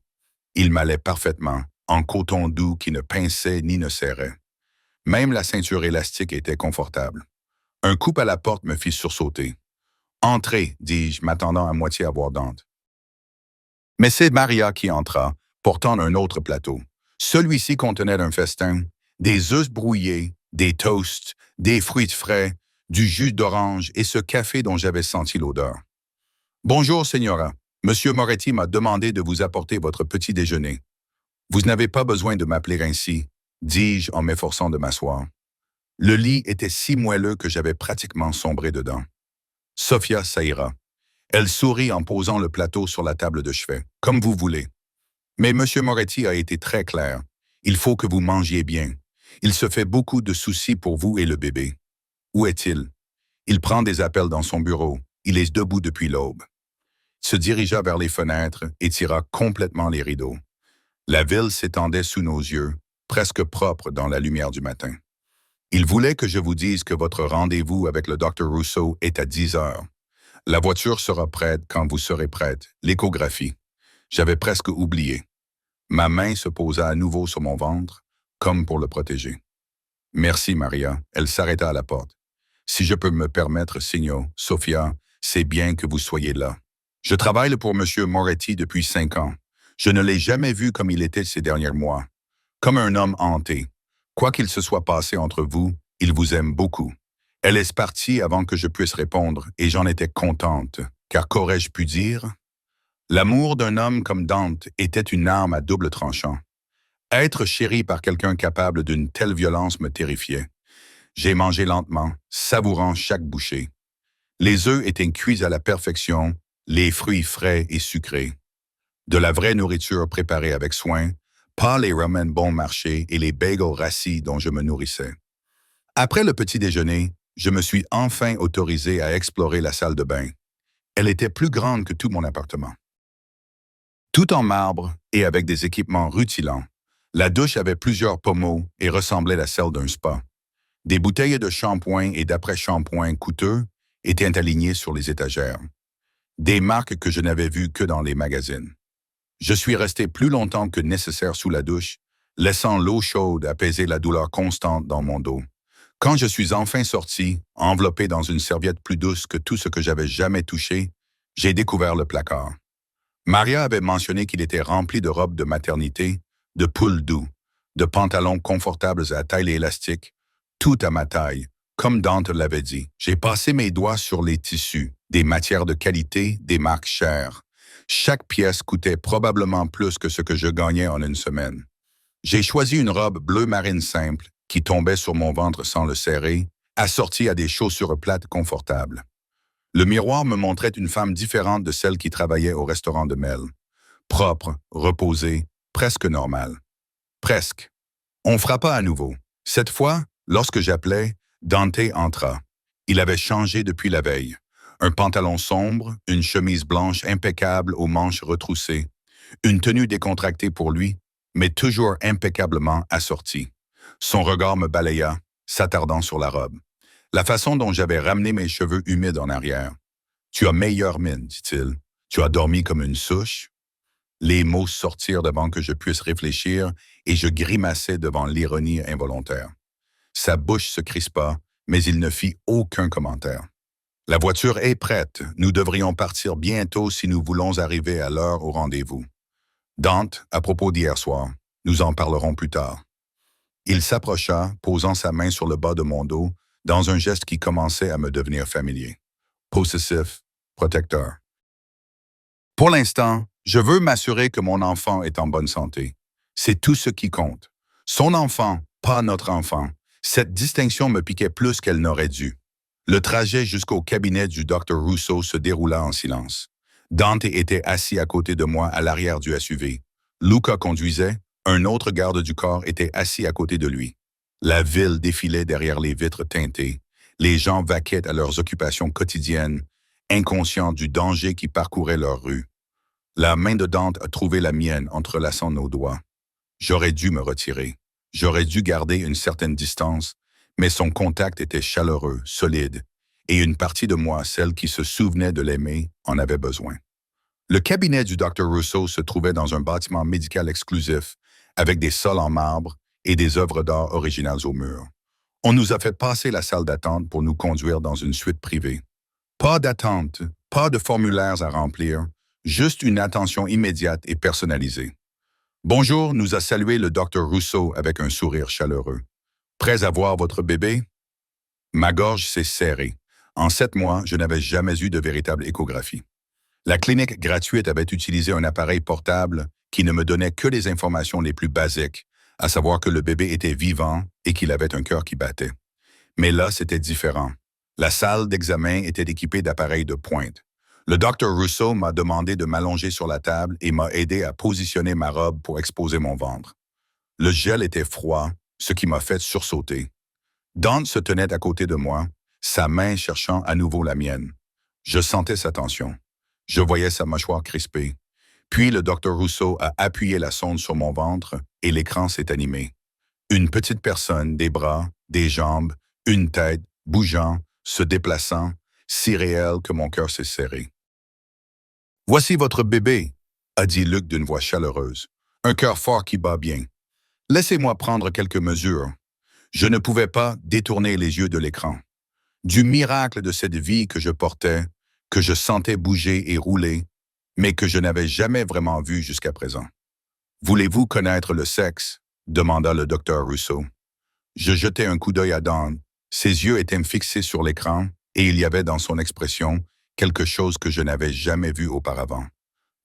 Il m'allait parfaitement, en coton doux qui ne pinçait ni ne serrait. Même la ceinture élastique était confortable. Un coup à la porte me fit sursauter. « Entrez », dis-je, m'attendant à moitié à voir Dante. Mais c'est Maria qui entra, portant un autre plateau. Celui-ci contenait un festin, des œufs brouillés, des toasts, des fruits frais, du jus d'orange et ce café dont j'avais senti l'odeur. Bonjour, Señora. Monsieur Moretti m'a demandé de vous apporter votre petit déjeuner. Vous n'avez pas besoin de m'appeler ainsi, dis-je en m'efforçant de m'asseoir. Le lit était si moelleux que j'avais pratiquement sombré dedans. Sophia s'aéra. Elle sourit en posant le plateau sur la table de chevet. Comme vous voulez. Mais Monsieur Moretti a été très clair. Il faut que vous mangiez bien. Il se fait beaucoup de soucis pour vous et le bébé. Où est-il? Il prend des appels dans son bureau. Il est debout depuis l'aube. Il se dirigea vers les fenêtres et tira complètement les rideaux. La ville s'étendait sous nos yeux, presque propre dans la lumière du matin. Il voulait que je vous dise que votre rendez-vous avec le Dr. Rousseau est à 10 heures. La voiture sera prête quand vous serez prête. L'échographie. J'avais presque oublié. Ma main se posa à nouveau sur mon ventre, comme pour le protéger. Merci, Maria. Elle s'arrêta à la porte. Si je peux me permettre, Signor, Sophia, c'est bien que vous soyez là. Je travaille pour M. Moretti depuis 5 ans. Je ne l'ai jamais vu comme il était ces derniers mois. Comme un homme hanté. Quoi qu'il se soit passé entre vous, il vous aime beaucoup. Elle est partie avant que je puisse répondre, et j'en étais contente, car qu'aurais-je pu dire? L'amour d'un homme comme Dante était une arme à double tranchant. Être chéri par quelqu'un capable d'une telle violence me terrifiait. J'ai mangé lentement, savourant chaque bouchée. Les œufs étaient cuits à la perfection, les fruits frais et sucrés. De la vraie nourriture préparée avec soin, pas les ramen bon marché et les bagels rassis dont je me nourrissais. Après le petit déjeuner, je me suis enfin autorisé à explorer la salle de bain. Elle était plus grande que tout mon appartement. Tout en marbre et avec des équipements rutilants, la douche avait plusieurs pommeaux et ressemblait à celle d'un spa. Des bouteilles de shampoing et d'après-shampoing coûteux étaient alignées sur les étagères. Des marques que je n'avais vues que dans les magazines. Je suis resté plus longtemps que nécessaire sous la douche, laissant l'eau chaude apaiser la douleur constante dans mon dos. Quand je suis enfin sorti, enveloppé dans une serviette plus douce que tout ce que j'avais jamais touché, j'ai découvert le placard. Maria avait mentionné qu'il était rempli de robes de maternité, de poules doux, de pantalons confortables à taille élastique, tout à ma taille, comme Dante l'avait dit. J'ai passé mes doigts sur les tissus, des matières de qualité, des marques chères. Chaque pièce coûtait probablement plus que ce que je gagnais en une semaine. J'ai choisi une robe bleu marine simple, qui tombait sur mon ventre sans le serrer, assortie à des chaussures plates confortables. Le miroir me montrait une femme différente de celle qui travaillait au restaurant de Mel. Propre, reposée, presque normale. Presque. On frappa à nouveau. Cette fois, lorsque j'appelais, Dante entra. Il avait changé depuis la veille. Un pantalon sombre, une chemise blanche impeccable aux manches retroussées, une tenue décontractée pour lui, mais toujours impeccablement assortie. Son regard me balaya, s'attardant sur la robe. La façon dont j'avais ramené mes cheveux humides en arrière. « Tu as meilleure mine, dit-il. Tu as dormi comme une souche. » Les mots sortirent avant que je puisse réfléchir et je grimaçai devant l'ironie involontaire. Sa bouche se crispa, mais il ne fit aucun commentaire. « La voiture est prête. Nous devrions partir bientôt si nous voulons arriver à l'heure au rendez-vous. Dante, à propos d'hier soir, nous en parlerons plus tard. » Il s'approcha, posant sa main sur le bas de mon dos, dans un geste qui commençait à me devenir familier. Possessif, protecteur. Pour l'instant, je veux m'assurer que mon enfant est en bonne santé. C'est tout ce qui compte. Son enfant, pas notre enfant. Cette distinction me piquait plus qu'elle n'aurait dû. Le trajet jusqu'au cabinet du Dr. Rousseau se déroula en silence. Dante était assis à côté de moi à l'arrière du SUV. Luca conduisait. Un autre garde du corps était assis à côté de lui. La ville défilait derrière les vitres teintées. Les gens vaquaient à leurs occupations quotidiennes, inconscients du danger qui parcourait leur rue. La main de Dante a trouvé la mienne entrelaçant nos doigts. J'aurais dû me retirer. J'aurais dû garder une certaine distance, mais son contact était chaleureux, solide, et une partie de moi, celle qui se souvenait de l'aimer, en avait besoin. Le cabinet du Dr. Rousseau se trouvait dans un bâtiment médical exclusif, avec des sols en marbre et des œuvres d'art originales au mur. On nous a fait passer la salle d'attente pour nous conduire dans une suite privée. Pas d'attente, pas de formulaires à remplir, juste une attention immédiate et personnalisée. Bonjour, nous a salué le Dr. Rousseau avec un sourire chaleureux. Prêts à voir votre bébé? Ma gorge s'est serrée. En 7 mois, je n'avais jamais eu de véritable échographie. La clinique gratuite avait utilisé un appareil portable qui ne me donnait que les informations les plus basiques, à savoir que le bébé était vivant et qu'il avait un cœur qui battait. Mais là, c'était différent. La salle d'examen était équipée d'appareils de pointe. Le docteur Rousseau m'a demandé de m'allonger sur la table et m'a aidé à positionner ma robe pour exposer mon ventre. Le gel était froid, ce qui m'a fait sursauter. Dawn se tenait à côté de moi, sa main cherchant à nouveau la mienne. Je sentais sa tension. Je voyais sa mâchoire crispée. Puis le docteur Rousseau a appuyé la sonde sur mon ventre et l'écran s'est animé. Une petite personne, des bras, des jambes, une tête, bougeant, se déplaçant, si réel que mon cœur s'est serré. « Voici votre bébé », a dit Luc d'une voix chaleureuse. Un cœur fort qui bat bien. « Laissez-moi prendre quelques mesures. » Je ne pouvais pas détourner les yeux de l'écran. Du miracle de cette vie que je portais, que je sentais bouger et rouler, mais que je n'avais jamais vraiment vu jusqu'à présent. « Voulez-vous connaître le sexe ?» demanda le docteur Rousseau. Je jetai un coup d'œil à Dawn. Ses yeux étaient fixés sur l'écran et il y avait dans son expression quelque chose que je n'avais jamais vu auparavant.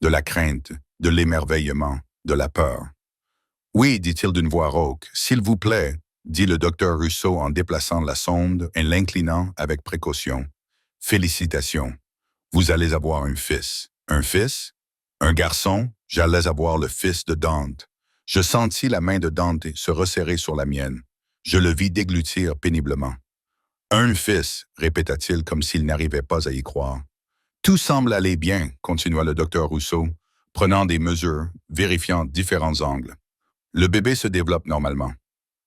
De la crainte, de l'émerveillement, de la peur. « Oui, dit-il d'une voix rauque, s'il vous plaît, dit le docteur Rousseau en déplaçant la sonde et l'inclinant avec précaution. Félicitations, vous allez avoir un fils. Un fils? Un garçon? J'allais avoir le fils de Dante. Je sentis la main de Dante se resserrer sur la mienne. Je le vis déglutir péniblement. Un fils, répéta-t-il comme s'il n'arrivait pas à y croire. Tout semble aller bien, continua le docteur Rousseau, prenant des mesures, vérifiant différents angles. Le bébé se développe normalement.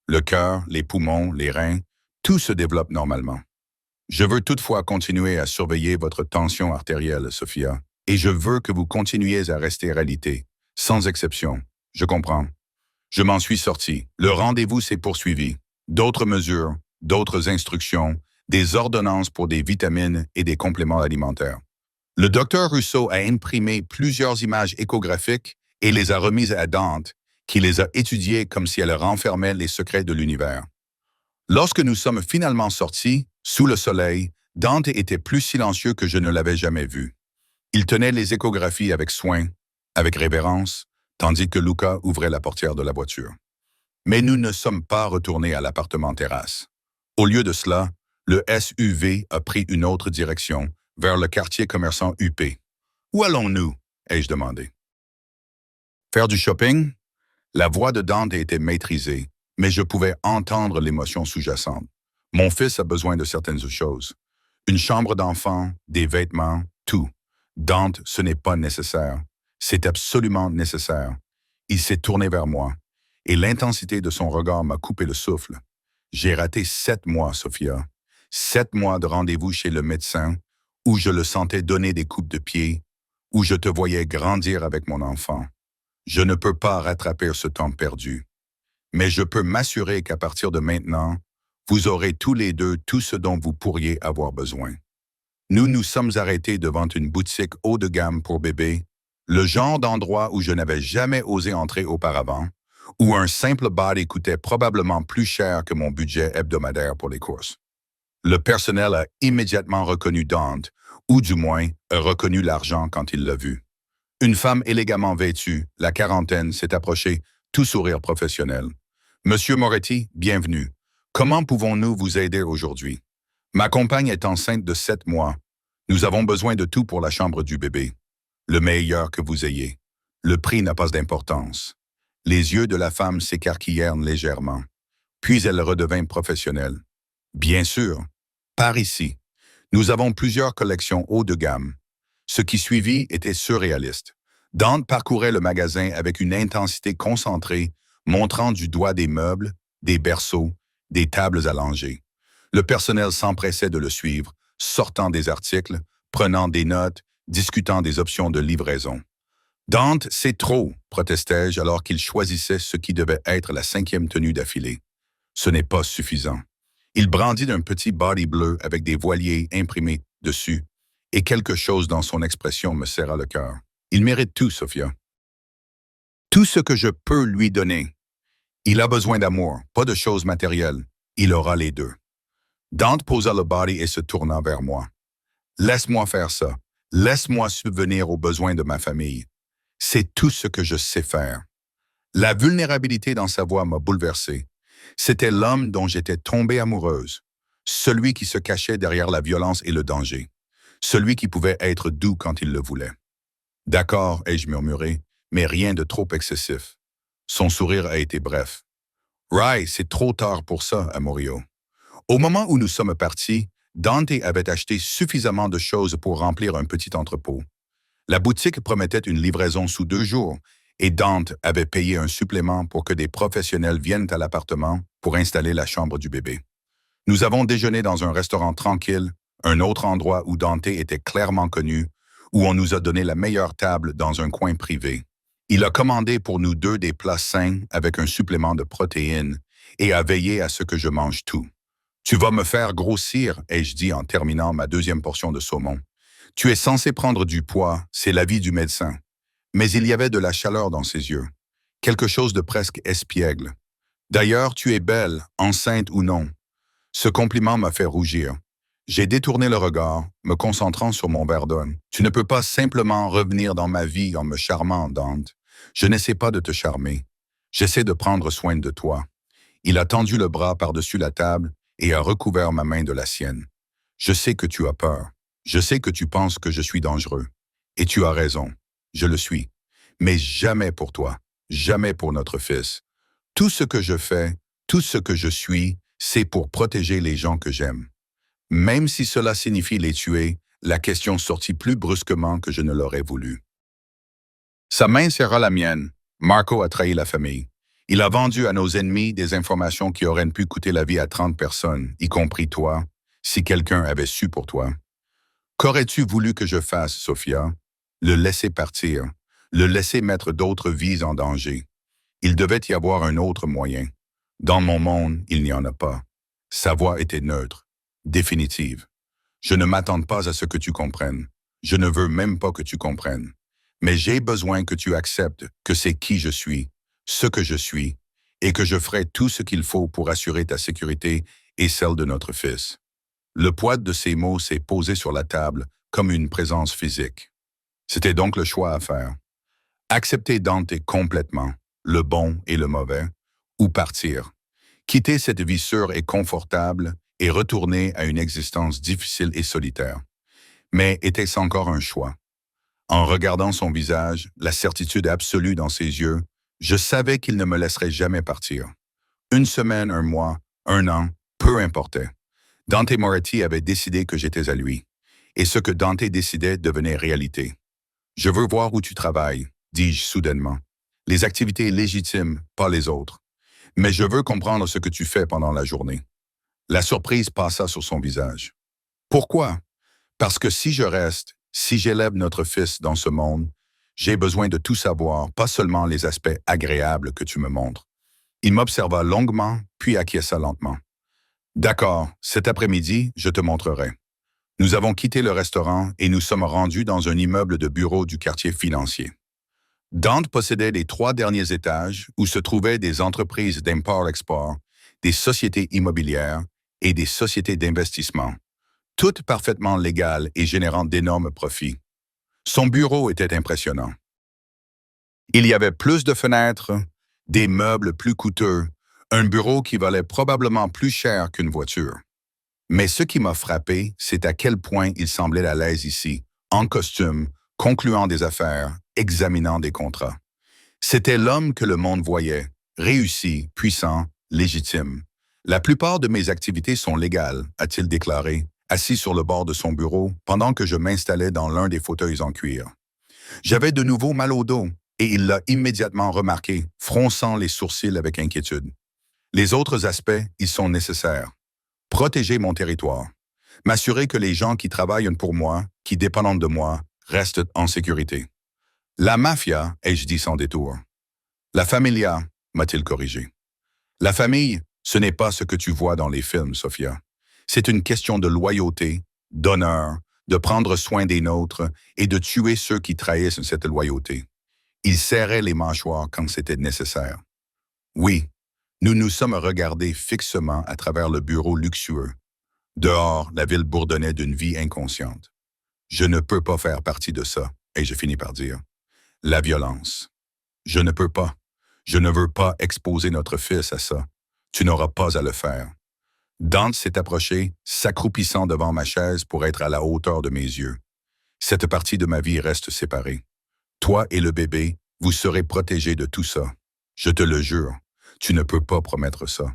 Le cœur, les poumons, les reins, tout se développe normalement. Je veux toutefois continuer à surveiller votre tension artérielle, Sophia, et je veux que vous continuiez à rester réalité, sans exception. Je comprends. Je m'en suis sorti. Le rendez-vous s'est poursuivi. D'autres mesures, d'autres instructions, des ordonnances pour des vitamines et des compléments alimentaires. Le docteur Rousseau a imprimé plusieurs images échographiques et les a remises à Dante, qui les a étudiées comme si elle renfermait les secrets de l'univers. Lorsque nous sommes finalement sortis, sous le soleil, Dante était plus silencieux que je ne l'avais jamais vu. Il tenait les échographies avec soin, avec révérence, tandis que Luca ouvrait la portière de la voiture. Mais nous ne sommes pas retournés à l'appartement terrasse. Au lieu de cela, le SUV a pris une autre direction, vers le quartier commerçant huppé. « Où allons-nous » ai-je demandé. « Faire du shopping ?» La voix de Dante était maîtrisée, mais je pouvais entendre l'émotion sous-jacente. Mon fils a besoin de certaines choses. Une chambre d'enfant, des vêtements, tout. Dante, ce n'est pas nécessaire. C'est absolument nécessaire. Il s'est tourné vers moi, et l'intensité de son regard m'a coupé le souffle. J'ai raté 7 mois, Sophia. 7 mois de rendez-vous chez le médecin, où je le sentais donner des coups de pied, où je te voyais grandir avec mon enfant. Je ne peux pas rattraper ce temps perdu. Mais je peux m'assurer qu'à partir de maintenant, vous aurez tous les deux tout ce dont vous pourriez avoir besoin. Nous nous sommes arrêtés devant une boutique haut de gamme pour bébés, le genre d'endroit où je n'avais jamais osé entrer auparavant, où un simple body coûtait probablement plus cher que mon budget hebdomadaire pour les courses. Le personnel a immédiatement reconnu Dante, ou du moins a reconnu l'argent quand il l'a vu. Une femme élégamment vêtue, la quarantaine, s'est approchée, tout sourire professionnel. « Monsieur Moretti, bienvenue. Comment pouvons-nous vous aider aujourd'hui? Ma compagne est enceinte de 7 mois. Nous avons besoin de tout pour la chambre du bébé. Le meilleur que vous ayez. Le prix n'a pas d'importance. » Les yeux de la femme s'écarquillèrent légèrement. Puis elle redevint professionnelle. « Bien sûr. Par ici. Nous avons plusieurs collections haut de gamme. » Ce qui suivit était surréaliste. Dante parcourait le magasin avec une intensité concentrée, montrant du doigt des meubles, des berceaux, des tables à langer. Le personnel s'empressait de le suivre, sortant des articles, prenant des notes, discutant des options de livraison. « Dante, c'est trop », protestai-je alors qu'il choisissait ce qui devait être la 5e tenue d'affilée. Ce n'est pas suffisant. Il brandit d'un petit body bleu avec des voiliers imprimés dessus, et quelque chose dans son expression me serra le cœur. Il mérite tout, Sophia. Tout ce que je peux lui donner. Il a besoin d'amour, pas de choses matérielles. Il aura les deux. Dante posa le body et se tourna vers moi. Laisse-moi faire ça. Laisse-moi subvenir aux besoins de ma famille. C'est tout ce que je sais faire. La vulnérabilité dans sa voix m'a bouleversé. C'était l'homme dont j'étais tombée amoureuse. Celui qui se cachait derrière la violence et le danger. Celui qui pouvait être doux quand il le voulait. D'accord, ai-je murmuré, mais rien de trop excessif. Son sourire a été bref. Rai, c'est trop tard pour ça, Amorio. Au moment où nous sommes partis, Dante avait acheté suffisamment de choses pour remplir un petit entrepôt. La boutique promettait une livraison sous 2 jours, et Dante avait payé un supplément pour que des professionnels viennent à l'appartement pour installer la chambre du bébé. Nous avons déjeuné dans un restaurant tranquille, un autre endroit où Dante était clairement connu, où on nous a donné la meilleure table dans un coin privé. Il a commandé pour nous deux des plats sains avec un supplément de protéines et a veillé à ce que je mange tout. Tu vas me faire grossir, ai-je dit en terminant ma 2e portion de saumon. Tu es censé prendre du poids, c'est l'avis du médecin. Mais il y avait de la chaleur dans ses yeux, quelque chose de presque espiègle. D'ailleurs, tu es belle, enceinte ou non. Ce compliment m'a fait rougir. J'ai détourné le regard, me concentrant sur mon verre d'eau. Tu ne peux pas simplement revenir dans ma vie en me charmant, Dante. Je n'essaie pas de te charmer. J'essaie de prendre soin de toi. Il a tendu le bras par-dessus la table et a recouvert ma main de la sienne. Je sais que tu as peur. Je sais que tu penses que je suis dangereux. Et tu as raison. Je le suis. Mais jamais pour toi. Jamais pour notre fils. Tout ce que je fais, tout ce que je suis, c'est pour protéger les gens que j'aime. Même si cela signifie les tuer, la question sortit plus brusquement que je ne l'aurais voulu. Sa main serra la mienne. Marco a trahi la famille. Il a vendu à nos ennemis des informations qui auraient pu coûter la vie à 30 personnes, y compris toi, si quelqu'un avait su pour toi. Qu'aurais-tu voulu que je fasse, Sophia? Le laisser partir, le laisser mettre d'autres vies en danger. Il devait y avoir un autre moyen. Dans mon monde, il n'y en a pas. Sa voix était neutre, définitive. Je ne m'attends pas à ce que tu comprennes. Je ne veux même pas que tu comprennes. Mais j'ai besoin que tu acceptes que c'est qui je suis, ce que je suis, et que je ferai tout ce qu'il faut pour assurer ta sécurité et celle de notre fils. Le poids de ces mots s'est posé sur la table comme une présence physique. C'était donc le choix à faire. Accepter Dante complètement, le bon et le mauvais, ou partir. Quitter cette vie sûre et confortable et retourner à une existence difficile et solitaire. Mais était-ce encore un choix? En regardant son visage, la certitude absolue dans ses yeux, je savais qu'il ne me laisserait jamais partir. 1 semaine, 1 mois, 1 an, peu importait. Dante Moretti avait décidé que j'étais à lui, et ce que Dante décidait devenait réalité. Je veux voir où tu travailles, dis-je soudainement. Les activités légitimes, pas les autres. Mais je veux comprendre ce que tu fais pendant la journée. La surprise passa sur son visage. Pourquoi? Parce que si je reste, si j'élève notre fils dans ce monde, j'ai besoin de tout savoir, pas seulement les aspects agréables que tu me montres. Il m'observa longuement, puis acquiesça lentement. D'accord, cet après-midi, je te montrerai. Nous avons quitté le restaurant et nous sommes rendus dans un immeuble de bureaux du quartier financier. Dante possédait les 3 derniers étages où se trouvaient des entreprises d'import-export, des sociétés immobilières et des sociétés d'investissement, toutes parfaitement légales et générant d'énormes profits. Son bureau était impressionnant. Il y avait plus de fenêtres, des meubles plus coûteux, un bureau qui valait probablement plus cher qu'une voiture. Mais ce qui m'a frappé, c'est à quel point il semblait à l'aise ici, en costume, concluant des affaires, examinant des contrats. C'était l'homme que le monde voyait, réussi, puissant, légitime. La plupart de mes activités sont légales, a-t-il déclaré, assis sur le bord de son bureau pendant que je m'installais dans l'un des fauteuils en cuir. J'avais de nouveau mal au dos et il l'a immédiatement remarqué, fronçant les sourcils avec inquiétude. Les autres aspects, ils sont nécessaires. Protéger mon territoire. M'assurer que les gens qui travaillent pour moi, qui dépendent de moi, restent en sécurité. La mafia, ai-je dit sans détour. La familia, m'a-t-il corrigé. La famille, ce n'est pas ce que tu vois dans les films, Sophia. C'est une question de loyauté, d'honneur, de prendre soin des nôtres et de tuer ceux qui trahissent cette loyauté. Il serrait les mâchoires quand c'était nécessaire. Oui, nous nous sommes regardés fixement à travers le bureau luxueux. Dehors, la ville bourdonnait d'une vie inconsciente. Je ne peux pas faire partie de ça, et je finis par dire. La violence. Je ne peux pas. Je ne veux pas exposer notre fils à ça. Tu n'auras pas à le faire. Dante s'est approché, s'accroupissant devant ma chaise pour être à la hauteur de mes yeux. Cette partie de ma vie reste séparée. Toi et le bébé, vous serez protégés de tout ça. Je te le jure, tu ne peux pas promettre ça.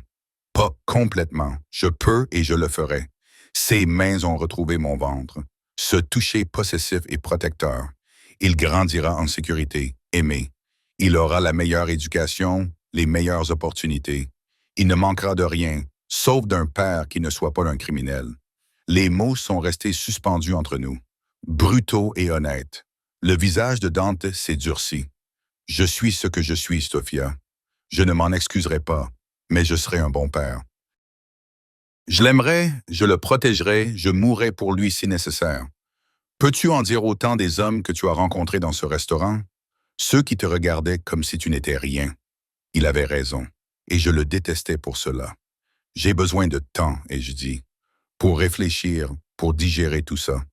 Pas complètement. Je peux et je le ferai. Ses mains ont retrouvé mon ventre. Ce toucher possessif et protecteur. Il grandira en sécurité, aimé. Il aura la meilleure éducation, les meilleures opportunités. Il ne manquera de rien, sauf d'un père qui ne soit pas un criminel. Les mots sont restés suspendus entre nous, brutaux et honnêtes. Le visage de Dante s'est durci. Je suis ce que je suis, Sophia. Je ne m'en excuserai pas, mais je serai un bon père. Je l'aimerai, je le protégerai, je mourrai pour lui si nécessaire. Peux-tu en dire autant des hommes que tu as rencontrés dans ce restaurant? Ceux qui te regardaient comme si tu n'étais rien. Il avait raison, et je le détestais pour cela. J'ai besoin de temps, et je dis, pour réfléchir, pour digérer tout ça.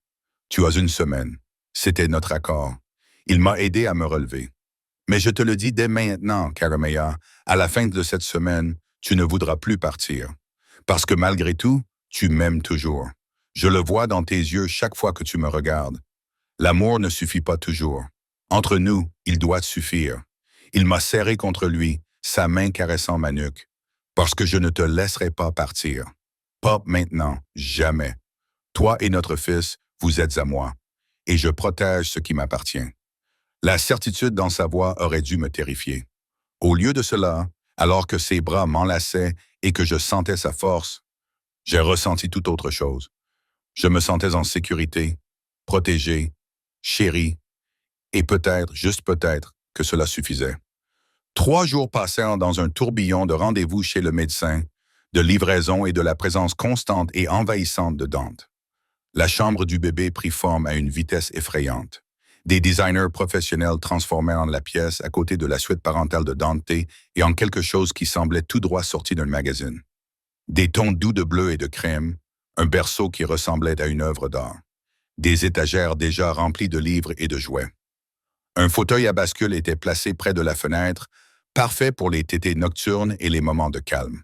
Tu as une semaine. C'était notre accord. Il m'a aidé à me relever. Mais je te le dis dès maintenant, Caramea, à la fin de cette semaine, tu ne voudras plus partir. Parce que malgré tout, tu m'aimes toujours. Je le vois dans tes yeux chaque fois que tu me regardes. L'amour ne suffit pas toujours. Entre nous, il doit suffire. Il m'a serré contre lui, sa main caressant ma nuque. Parce que je ne te laisserai pas partir. Pas maintenant, jamais. Toi et notre fils, vous êtes à moi. Et je protège ce qui m'appartient. La certitude dans sa voix aurait dû me terrifier. Au lieu de cela, alors que ses bras m'enlaçaient et que je sentais sa force, j'ai ressenti tout autre chose. Je me sentais en sécurité, protégé, chéri, et peut-être, juste peut-être, que cela suffisait. 3 jours passèrent dans un tourbillon de rendez-vous chez le médecin, de livraison et de la présence constante et envahissante de Dante. La chambre du bébé prit forme à une vitesse effrayante. Des designers professionnels transformèrent la pièce à côté de la suite parentale de Dante et en quelque chose qui semblait tout droit sorti d'un magazine. Des tons doux de bleu et de crème, un berceau qui ressemblait à une œuvre d'art. Des étagères déjà remplies de livres et de jouets. Un fauteuil à bascule était placé près de la fenêtre, parfait pour les tétées nocturnes et les moments de calme.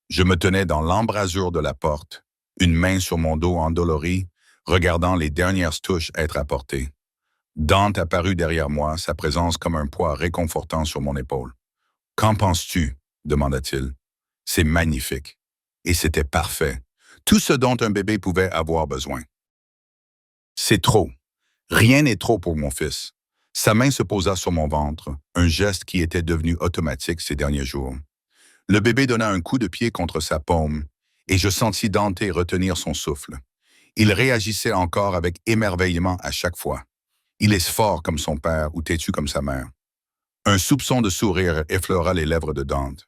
Je me tenais dans l'embrasure de la porte, une main sur mon dos endolori, regardant les dernières touches être apportées. Dante apparut derrière moi, sa présence comme un poids réconfortant sur mon épaule. « Qu'en penses-tu » demanda-t-il. « C'est magnifique. » Et c'était parfait. Tout ce dont un bébé pouvait avoir besoin. C'est trop. Rien n'est trop pour mon fils. Sa main se posa sur mon ventre, un geste qui était devenu automatique ces derniers jours. Le bébé donna un coup de pied contre sa paume, et je sentis Dante retenir son souffle. Il réagissait encore avec émerveillement à chaque fois. Il est fort comme son père ou têtu comme sa mère. Un soupçon de sourire effleura les lèvres de Dante.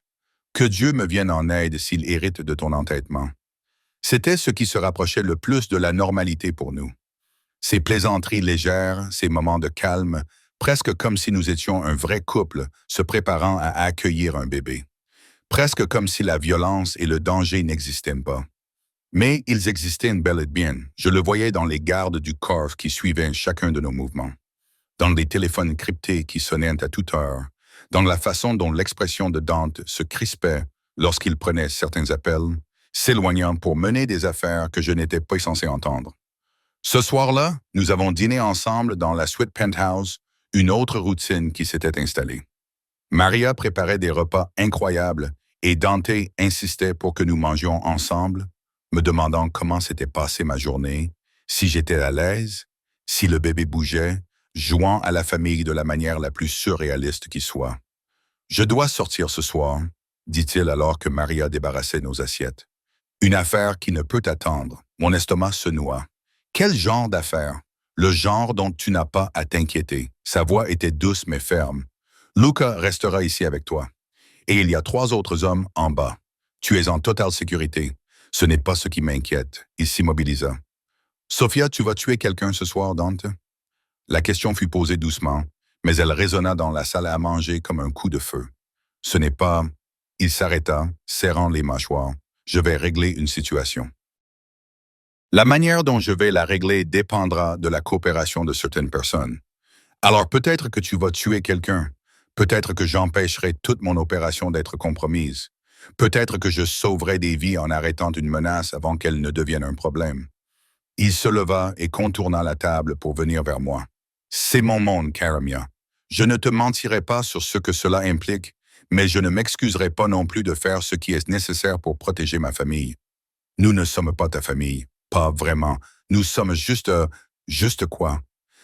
Que Dieu me vienne en aide s'il hérite de ton entêtement. C'était ce qui se rapprochait le plus de la normalité pour nous. Ces plaisanteries légères, ces moments de calme, presque comme si nous étions un vrai couple se préparant à accueillir un bébé. Presque comme si la violence et le danger n'existaient pas. Mais ils existaient bel et bien. Je le voyais dans les gardes du corps qui suivaient chacun de nos mouvements, dans les téléphones cryptés qui sonnaient à toute heure, dans la façon dont l'expression de Dante se crispait lorsqu'il prenait certains appels, s'éloignant pour mener des affaires que je n'étais pas censé entendre. Ce soir-là, nous avons dîné ensemble dans la suite penthouse, une autre routine qui s'était installée. Maria préparait des repas incroyables et Dante insistait pour que nous mangions ensemble, me demandant comment s'était passée ma journée, si j'étais à l'aise, si le bébé bougeait, jouant à la famille de la manière la plus surréaliste qui soit. « Je dois sortir ce soir », dit-il alors que Maria débarrassait nos assiettes. « Une affaire qui ne peut attendre. Mon estomac se noie. » « Quel genre d'affaire? Le genre dont tu n'as pas à t'inquiéter. » Sa voix était douce mais ferme. « Luca restera ici avec toi. Et il y a 3 autres hommes en bas. Tu es en totale sécurité. Ce n'est pas ce qui m'inquiète. » Il s'immobilisa. « Sophia, tu vas tuer quelqu'un ce soir, Dante? » La question fut posée doucement, mais elle résonna dans la salle à manger comme un coup de feu. « Ce n'est pas... » Il s'arrêta, serrant les mâchoires. « Je vais régler une situation. » La manière dont je vais la régler dépendra de la coopération de certaines personnes. Alors peut-être que tu vas tuer quelqu'un. Peut-être que j'empêcherai toute mon opération d'être compromise. Peut-être que je sauverai des vies en arrêtant une menace avant qu'elle ne devienne un problème. Il se leva et contourna la table pour venir vers moi. C'est mon monde, Karamia. Je ne te mentirai pas sur ce que cela implique, mais je ne m'excuserai pas non plus de faire ce qui est nécessaire pour protéger ma famille. Nous ne sommes pas ta famille. Pas vraiment. Nous sommes juste... juste quoi?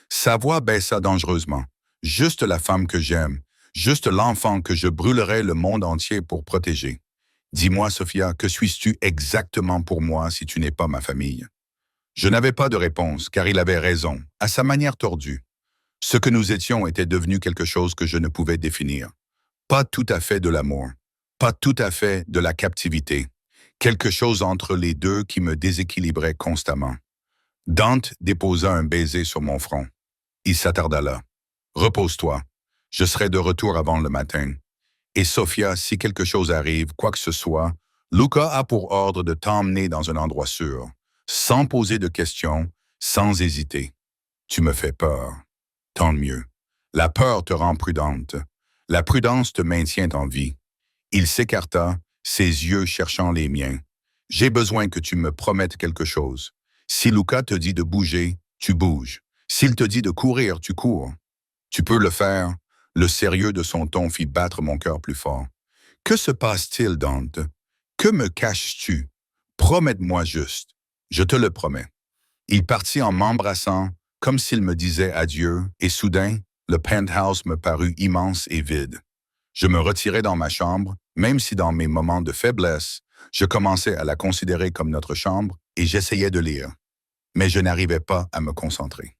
Sa voix baissa dangereusement. Juste la femme que j'aime. Juste l'enfant que je brûlerai le monde entier pour protéger. Dis-moi, Sophia, que suis-tu exactement pour moi si tu n'es pas ma famille? Je n'avais pas de réponse, car il avait raison, à sa manière tordue. Ce que nous étions était devenu quelque chose que je ne pouvais définir. Pas tout à fait de l'amour, pas tout à fait de la captivité, quelque chose entre les deux qui me déséquilibrait constamment. Dante déposa un baiser sur mon front. Il s'attarda là. Repose-toi. Je serai de retour avant le matin. Et Sophia, si quelque chose arrive, quoi que ce soit, Luca a pour ordre de t'emmener dans un endroit sûr, sans poser de questions, sans hésiter. Tu me fais peur. Tant mieux. La peur te rend prudente. La prudence te maintient en vie. Il s'écarta, ses yeux cherchant les miens. J'ai besoin que tu me promettes quelque chose. Si Luca te dit de bouger, tu bouges. S'il te dit de courir, tu cours. Tu peux le faire. Le sérieux de son ton fit battre mon cœur plus fort. Que se passe-t-il, Dante? Que me caches-tu? Promets-moi juste. Je te le promets. Il partit en m'embrassant, comme s'il me disait adieu, et soudain, le penthouse me parut immense et vide. Je me retirai dans ma chambre, même si dans mes moments de faiblesse, je commençais à la considérer comme notre chambre et j'essayais de lire. Mais je n'arrivais pas à me concentrer.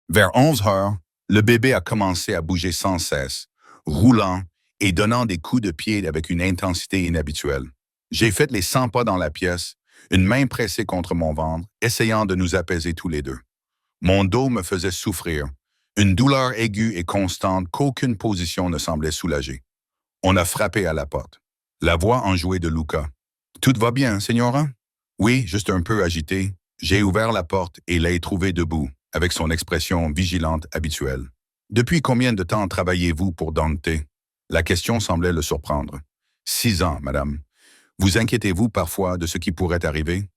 Vers 11 heures, le bébé a commencé à bouger sans cesse, roulant et donnant des coups de pied avec une intensité inhabituelle. J'ai fait les 100 pas dans la pièce, une main pressée contre mon ventre, essayant de nous apaiser tous les deux. Mon dos me faisait souffrir, une douleur aiguë et constante qu'aucune position ne semblait soulager. On a frappé à la porte. La voix enjouée de Luca. « Tout va bien, Señora? » Oui, juste un peu agité. J'ai ouvert la porte et l'ai trouvé debout, avec son expression vigilante habituelle. « Depuis combien de temps travaillez-vous pour Dante? » La question semblait le surprendre. « 6 ans, madame. Vous inquiétez-vous parfois de ce qui pourrait arriver? »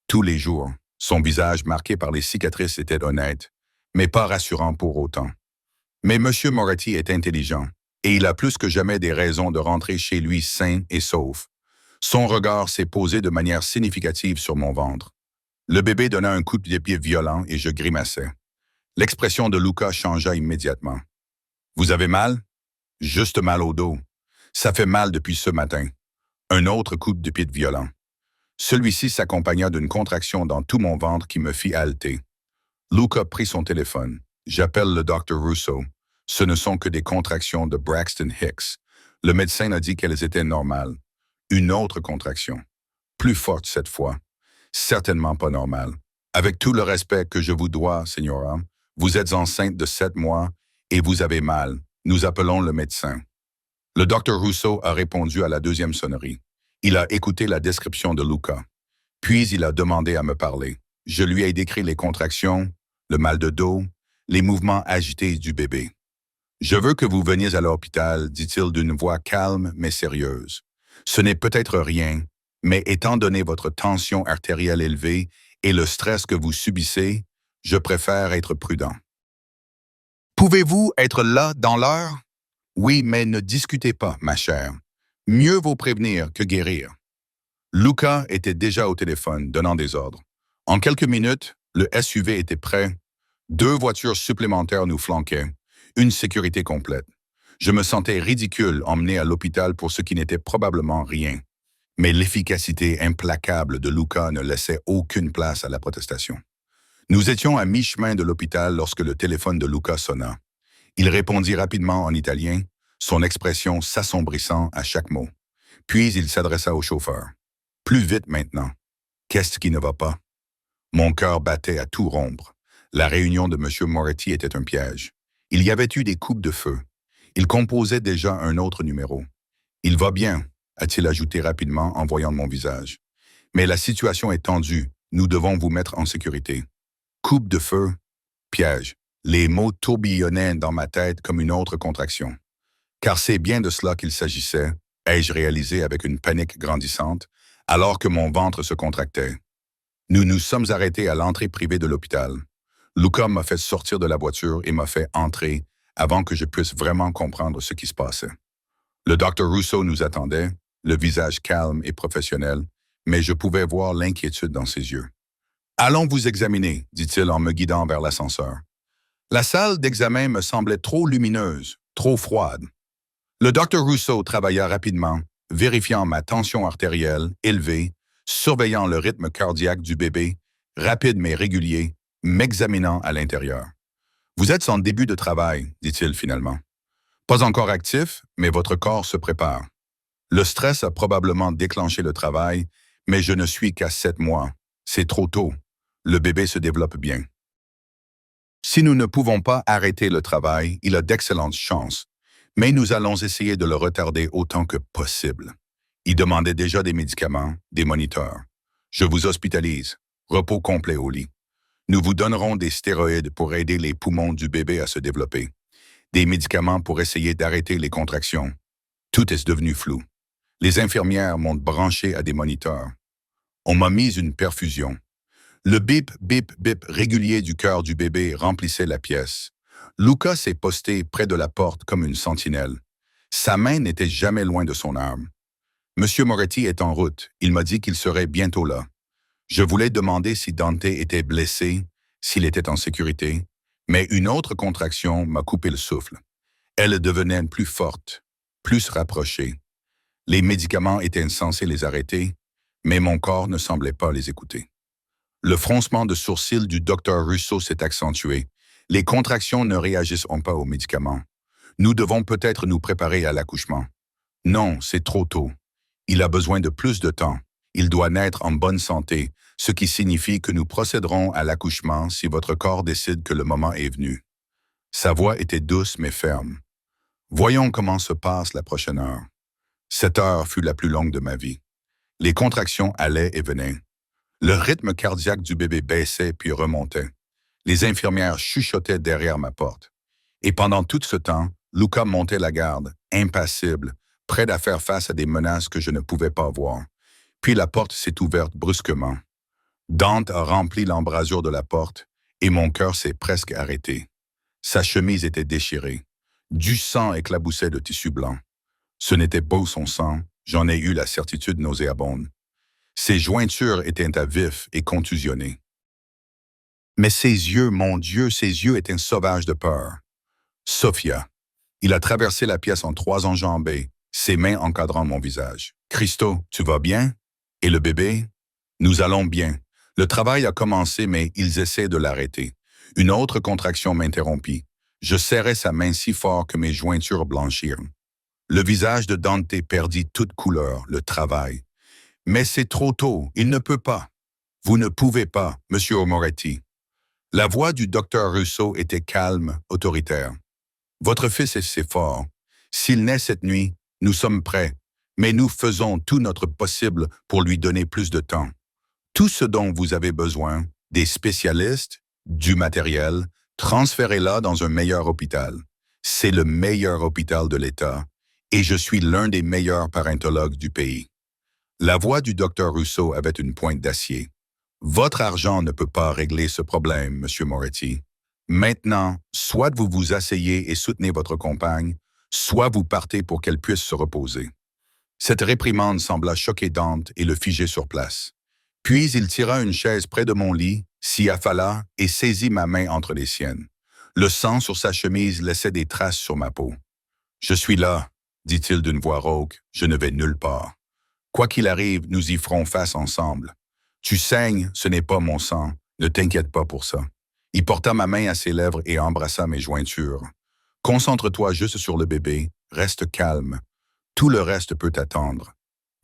Tous les jours. Son visage marqué par les cicatrices était honnête, mais pas rassurant pour autant. Mais M. Moretti est intelligent, et il a plus que jamais des raisons de rentrer chez lui sain et sauf. Son regard s'est posé de manière significative sur mon ventre. Le bébé donna un coup de pied violent et je grimaçais. L'expression de Luca changea immédiatement. « Vous avez mal? » »« Juste mal au dos. Ça fait mal depuis ce matin. » Un autre coup de pied violent. Celui-ci s'accompagna d'une contraction dans tout mon ventre qui me fit halter. Luca prit son téléphone. « J'appelle le Dr. Russo. Ce ne sont que des contractions de Braxton Hicks. Le médecin a dit qu'elles étaient normales. » Une autre contraction. Plus forte cette fois. Certainement pas normale. « Avec tout le respect que je vous dois, Señora, vous êtes enceinte de 7 mois et vous avez mal. Nous appelons le médecin. » Le Dr. Russo a répondu à la deuxième sonnerie. Il a écouté la description de Luca. Puis il a demandé à me parler. Je lui ai décrit les contractions, le mal de dos, les mouvements agités du bébé. « Je veux que vous veniez à l'hôpital, dit-il d'une voix calme mais sérieuse. Ce n'est peut-être rien, mais étant donné votre tension artérielle élevée et le stress que vous subissez, je préfère être prudent. Pouvez-vous être là dans l'heure? Oui, mais ne discutez pas, ma chère. Mieux vaut prévenir que guérir. Luca était déjà au téléphone, donnant des ordres. En quelques minutes, le SUV était prêt. 2 voitures supplémentaires nous flanquaient. Une sécurité complète. Je me sentais ridicule emmené à l'hôpital pour ce qui n'était probablement rien. Mais l'efficacité implacable de Luca ne laissait aucune place à la protestation. Nous étions à mi-chemin de l'hôpital lorsque le téléphone de Luca sonna. Il répondit rapidement en italien, son expression s'assombrissant à chaque mot. Puis il s'adressa au chauffeur. « Plus vite maintenant. Qu'est-ce qui ne va pas? » Mon cœur battait à tout rompre. La réunion de M. Moretti était un piège. Il y avait eu des coupes de feu. Il composait déjà un autre numéro. « Il va bien », a-t-il ajouté rapidement en voyant mon visage. « Mais la situation est tendue. Nous devons vous mettre en sécurité. Coupe de feu, piège. Les mots tourbillonnaient dans ma tête comme une autre contraction. Car c'est bien de cela qu'il s'agissait, ai-je réalisé avec une panique grandissante, alors que mon ventre se contractait. Nous nous sommes arrêtés à l'entrée privée de l'hôpital. Luca m'a fait sortir de la voiture et m'a fait entrer avant que je puisse vraiment comprendre ce qui se passait. Le docteur Russo nous attendait, le visage calme et professionnel, mais je pouvais voir l'inquiétude dans ses yeux. « Allons vous examiner », dit-il en me guidant vers l'ascenseur. La salle d'examen me semblait trop lumineuse, trop froide. Le docteur Russo travailla rapidement, vérifiant ma tension artérielle élevée, surveillant le rythme cardiaque du bébé, rapide mais régulier, m'examinant à l'intérieur. « Vous êtes en début de travail », dit-il finalement. « Pas encore actif, mais votre corps se prépare. Le stress a probablement déclenché le travail, mais je ne suis qu'à 7 mois. C'est trop tôt. Le bébé se développe bien. Si nous ne pouvons pas arrêter le travail, il a d'excellentes chances, mais nous allons essayer de le retarder autant que possible. Il demandait déjà des médicaments, des moniteurs. Je vous hospitalise. Repos complet au lit. Nous vous donnerons des stéroïdes pour aider les poumons du bébé à se développer. Des médicaments pour essayer d'arrêter les contractions. Tout est devenu flou. Les infirmières m'ont branché à des moniteurs. On m'a mis une perfusion. Le bip, bip, bip régulier du cœur du bébé remplissait la pièce. Luca s'est posté près de la porte comme une sentinelle. Sa main n'était jamais loin de son arme. Monsieur Moretti est en route. Il m'a dit qu'il serait bientôt là. Je voulais demander si Dante était blessé, s'il était en sécurité, mais une autre contraction m'a coupé le souffle. Elle devenait plus forte, plus rapprochée. Les médicaments étaient censés les arrêter, mais mon corps ne semblait pas les écouter. Le froncement de sourcils du docteur Russo s'est accentué. Les contractions ne réagisseront pas aux médicaments. Nous devons peut-être nous préparer à l'accouchement. Non, c'est trop tôt. Il a besoin de plus de temps. Il doit naître en bonne santé, ce qui signifie que nous procéderons à l'accouchement si votre corps décide que le moment est venu. Sa voix était douce mais ferme. Voyons comment se passe la prochaine heure. Cette heure fut la plus longue de ma vie. Les contractions allaient et venaient. Le rythme cardiaque du bébé baissait puis remontait. Les infirmières chuchotaient derrière ma porte. Et pendant tout ce temps, Luca montait la garde, impassible, prêt à faire face à des menaces que je ne pouvais pas voir. Puis la porte s'est ouverte brusquement. Dante a rempli l'embrasure de la porte et mon cœur s'est presque arrêté. Sa chemise était déchirée. Du sang éclaboussait de tissu blanc. Ce n'était pas son sang, j'en ai eu la certitude nauséabonde. Ses jointures étaient à vif et contusionnées. Mais ses yeux, mon Dieu, ses yeux étaient sauvages de peur. Sophia. Il a traversé la pièce en 3 enjambées, ses mains encadrant mon visage. « Christo, tu vas bien? Et le bébé? » « Nous allons bien. Le travail a commencé, mais ils essaient de l'arrêter. » Une autre contraction m'interrompit. Je serrais sa main si fort que mes jointures blanchirent. Le visage de Dante perdit toute couleur, le travail. « Mais c'est trop tôt, il ne peut pas. »« Vous ne pouvez pas, monsieur Moretti. » La voix du docteur Russo était calme, autoritaire. « Votre fils est fort. S'il naît cette nuit, nous sommes prêts, mais nous faisons tout notre possible pour lui donner plus de temps. Tout ce dont vous avez besoin, des spécialistes, du matériel, transférez-la dans un meilleur hôpital. C'est le meilleur hôpital de l'État et je suis l'un des meilleurs parentologues du pays. » La voix du docteur Russo avait une pointe d'acier. « Votre argent ne peut pas régler ce problème, monsieur Moretti. Maintenant, soit vous vous asseyez et soutenez votre compagne, soit vous partez pour qu'elle puisse se reposer. » Cette réprimande sembla choquer Dante et le figer sur place. Puis il tira une chaise près de mon lit, s'y affala et saisit ma main entre les siennes. Le sang sur sa chemise laissait des traces sur ma peau. « Je suis là, » dit-il d'une voix rauque, « je ne vais nulle part. Quoi qu'il arrive, nous y ferons face ensemble. Tu saignes, ce n'est pas mon sang, ne t'inquiète pas pour ça. » Il porta ma main à ses lèvres et embrassa mes jointures. « Concentre-toi juste sur le bébé, reste calme. Tout le reste peut attendre. »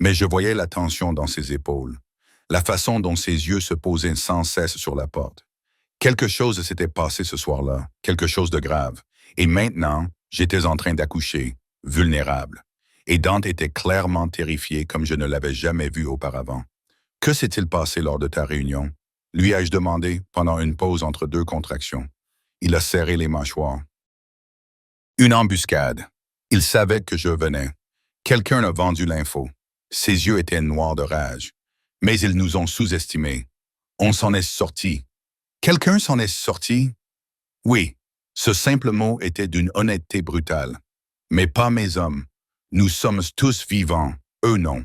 Mais je voyais la tension dans ses épaules, la façon dont ses yeux se posaient sans cesse sur la porte. Quelque chose s'était passé ce soir-là, quelque chose de grave. Et maintenant, j'étais en train d'accoucher, vulnérable. Et Dante était clairement terrifié comme je ne l'avais jamais vu auparavant. « Que s'est-il passé lors de ta réunion? » lui ai-je demandé pendant une pause entre deux contractions. Il a serré les mâchoires. Une embuscade. Il savait que je venais. Quelqu'un a vendu l'info. Ses yeux étaient noirs de rage. Mais ils nous ont sous-estimés. On s'en est sorti. Quelqu'un s'en est sorti? Oui, ce simple mot était d'une honnêteté brutale. Mais pas mes hommes. Nous sommes tous vivants, eux non.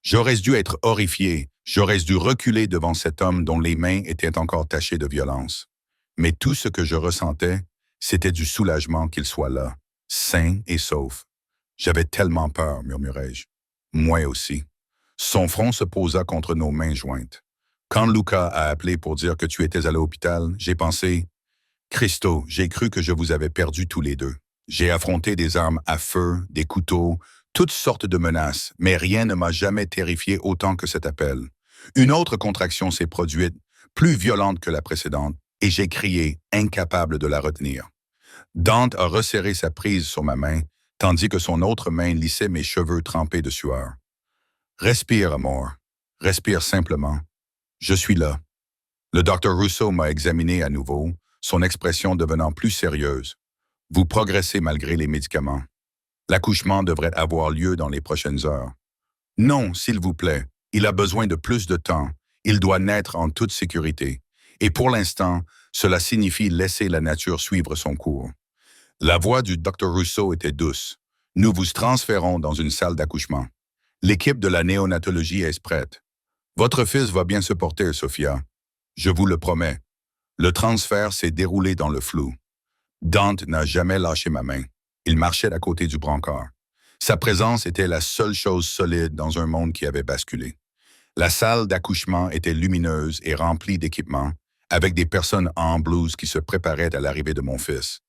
J'aurais dû être horrifié, j'aurais dû reculer devant cet homme dont les mains étaient encore tachées de violence. Mais tout ce que je ressentais, c'était du soulagement qu'il soit là, sain et sauf. J'avais tellement peur, murmurai-je. Moi aussi. Son front se posa contre nos mains jointes. Quand Luca a appelé pour dire que tu étais à l'hôpital, j'ai pensé, Christo, j'ai cru que je vous avais perdus tous les deux. J'ai affronté des armes à feu, des couteaux, toutes sortes de menaces, mais rien ne m'a jamais terrifié autant que cet appel. Une autre contraction s'est produite, plus violente que la précédente, et j'ai crié, incapable de la retenir. Dante a resserré sa prise sur ma main, tandis que son autre main lissait mes cheveux trempés de sueur. Respire, amour. Respire simplement. Je suis là. Le docteur Rousseau m'a examiné à nouveau, son expression devenant plus sérieuse. Vous progressez malgré les médicaments. L'accouchement devrait avoir lieu dans les prochaines heures. Non, s'il vous plaît, il a besoin de plus de temps. Il doit naître en toute sécurité. Et pour l'instant, cela signifie laisser la nature suivre son cours. La voix du docteur Rousseau était douce. Nous vous transférons dans une salle d'accouchement. L'équipe de la néonatologie est prête. Votre fils va bien se porter, Sophia. Je vous le promets. Le transfert s'est déroulé dans le flou. Dante n'a jamais lâché ma main. Il marchait à côté du brancard. Sa présence était la seule chose solide dans un monde qui avait basculé. La salle d'accouchement était lumineuse et remplie d'équipements, avec des personnes en blouse qui se préparaient à l'arrivée de mon fils.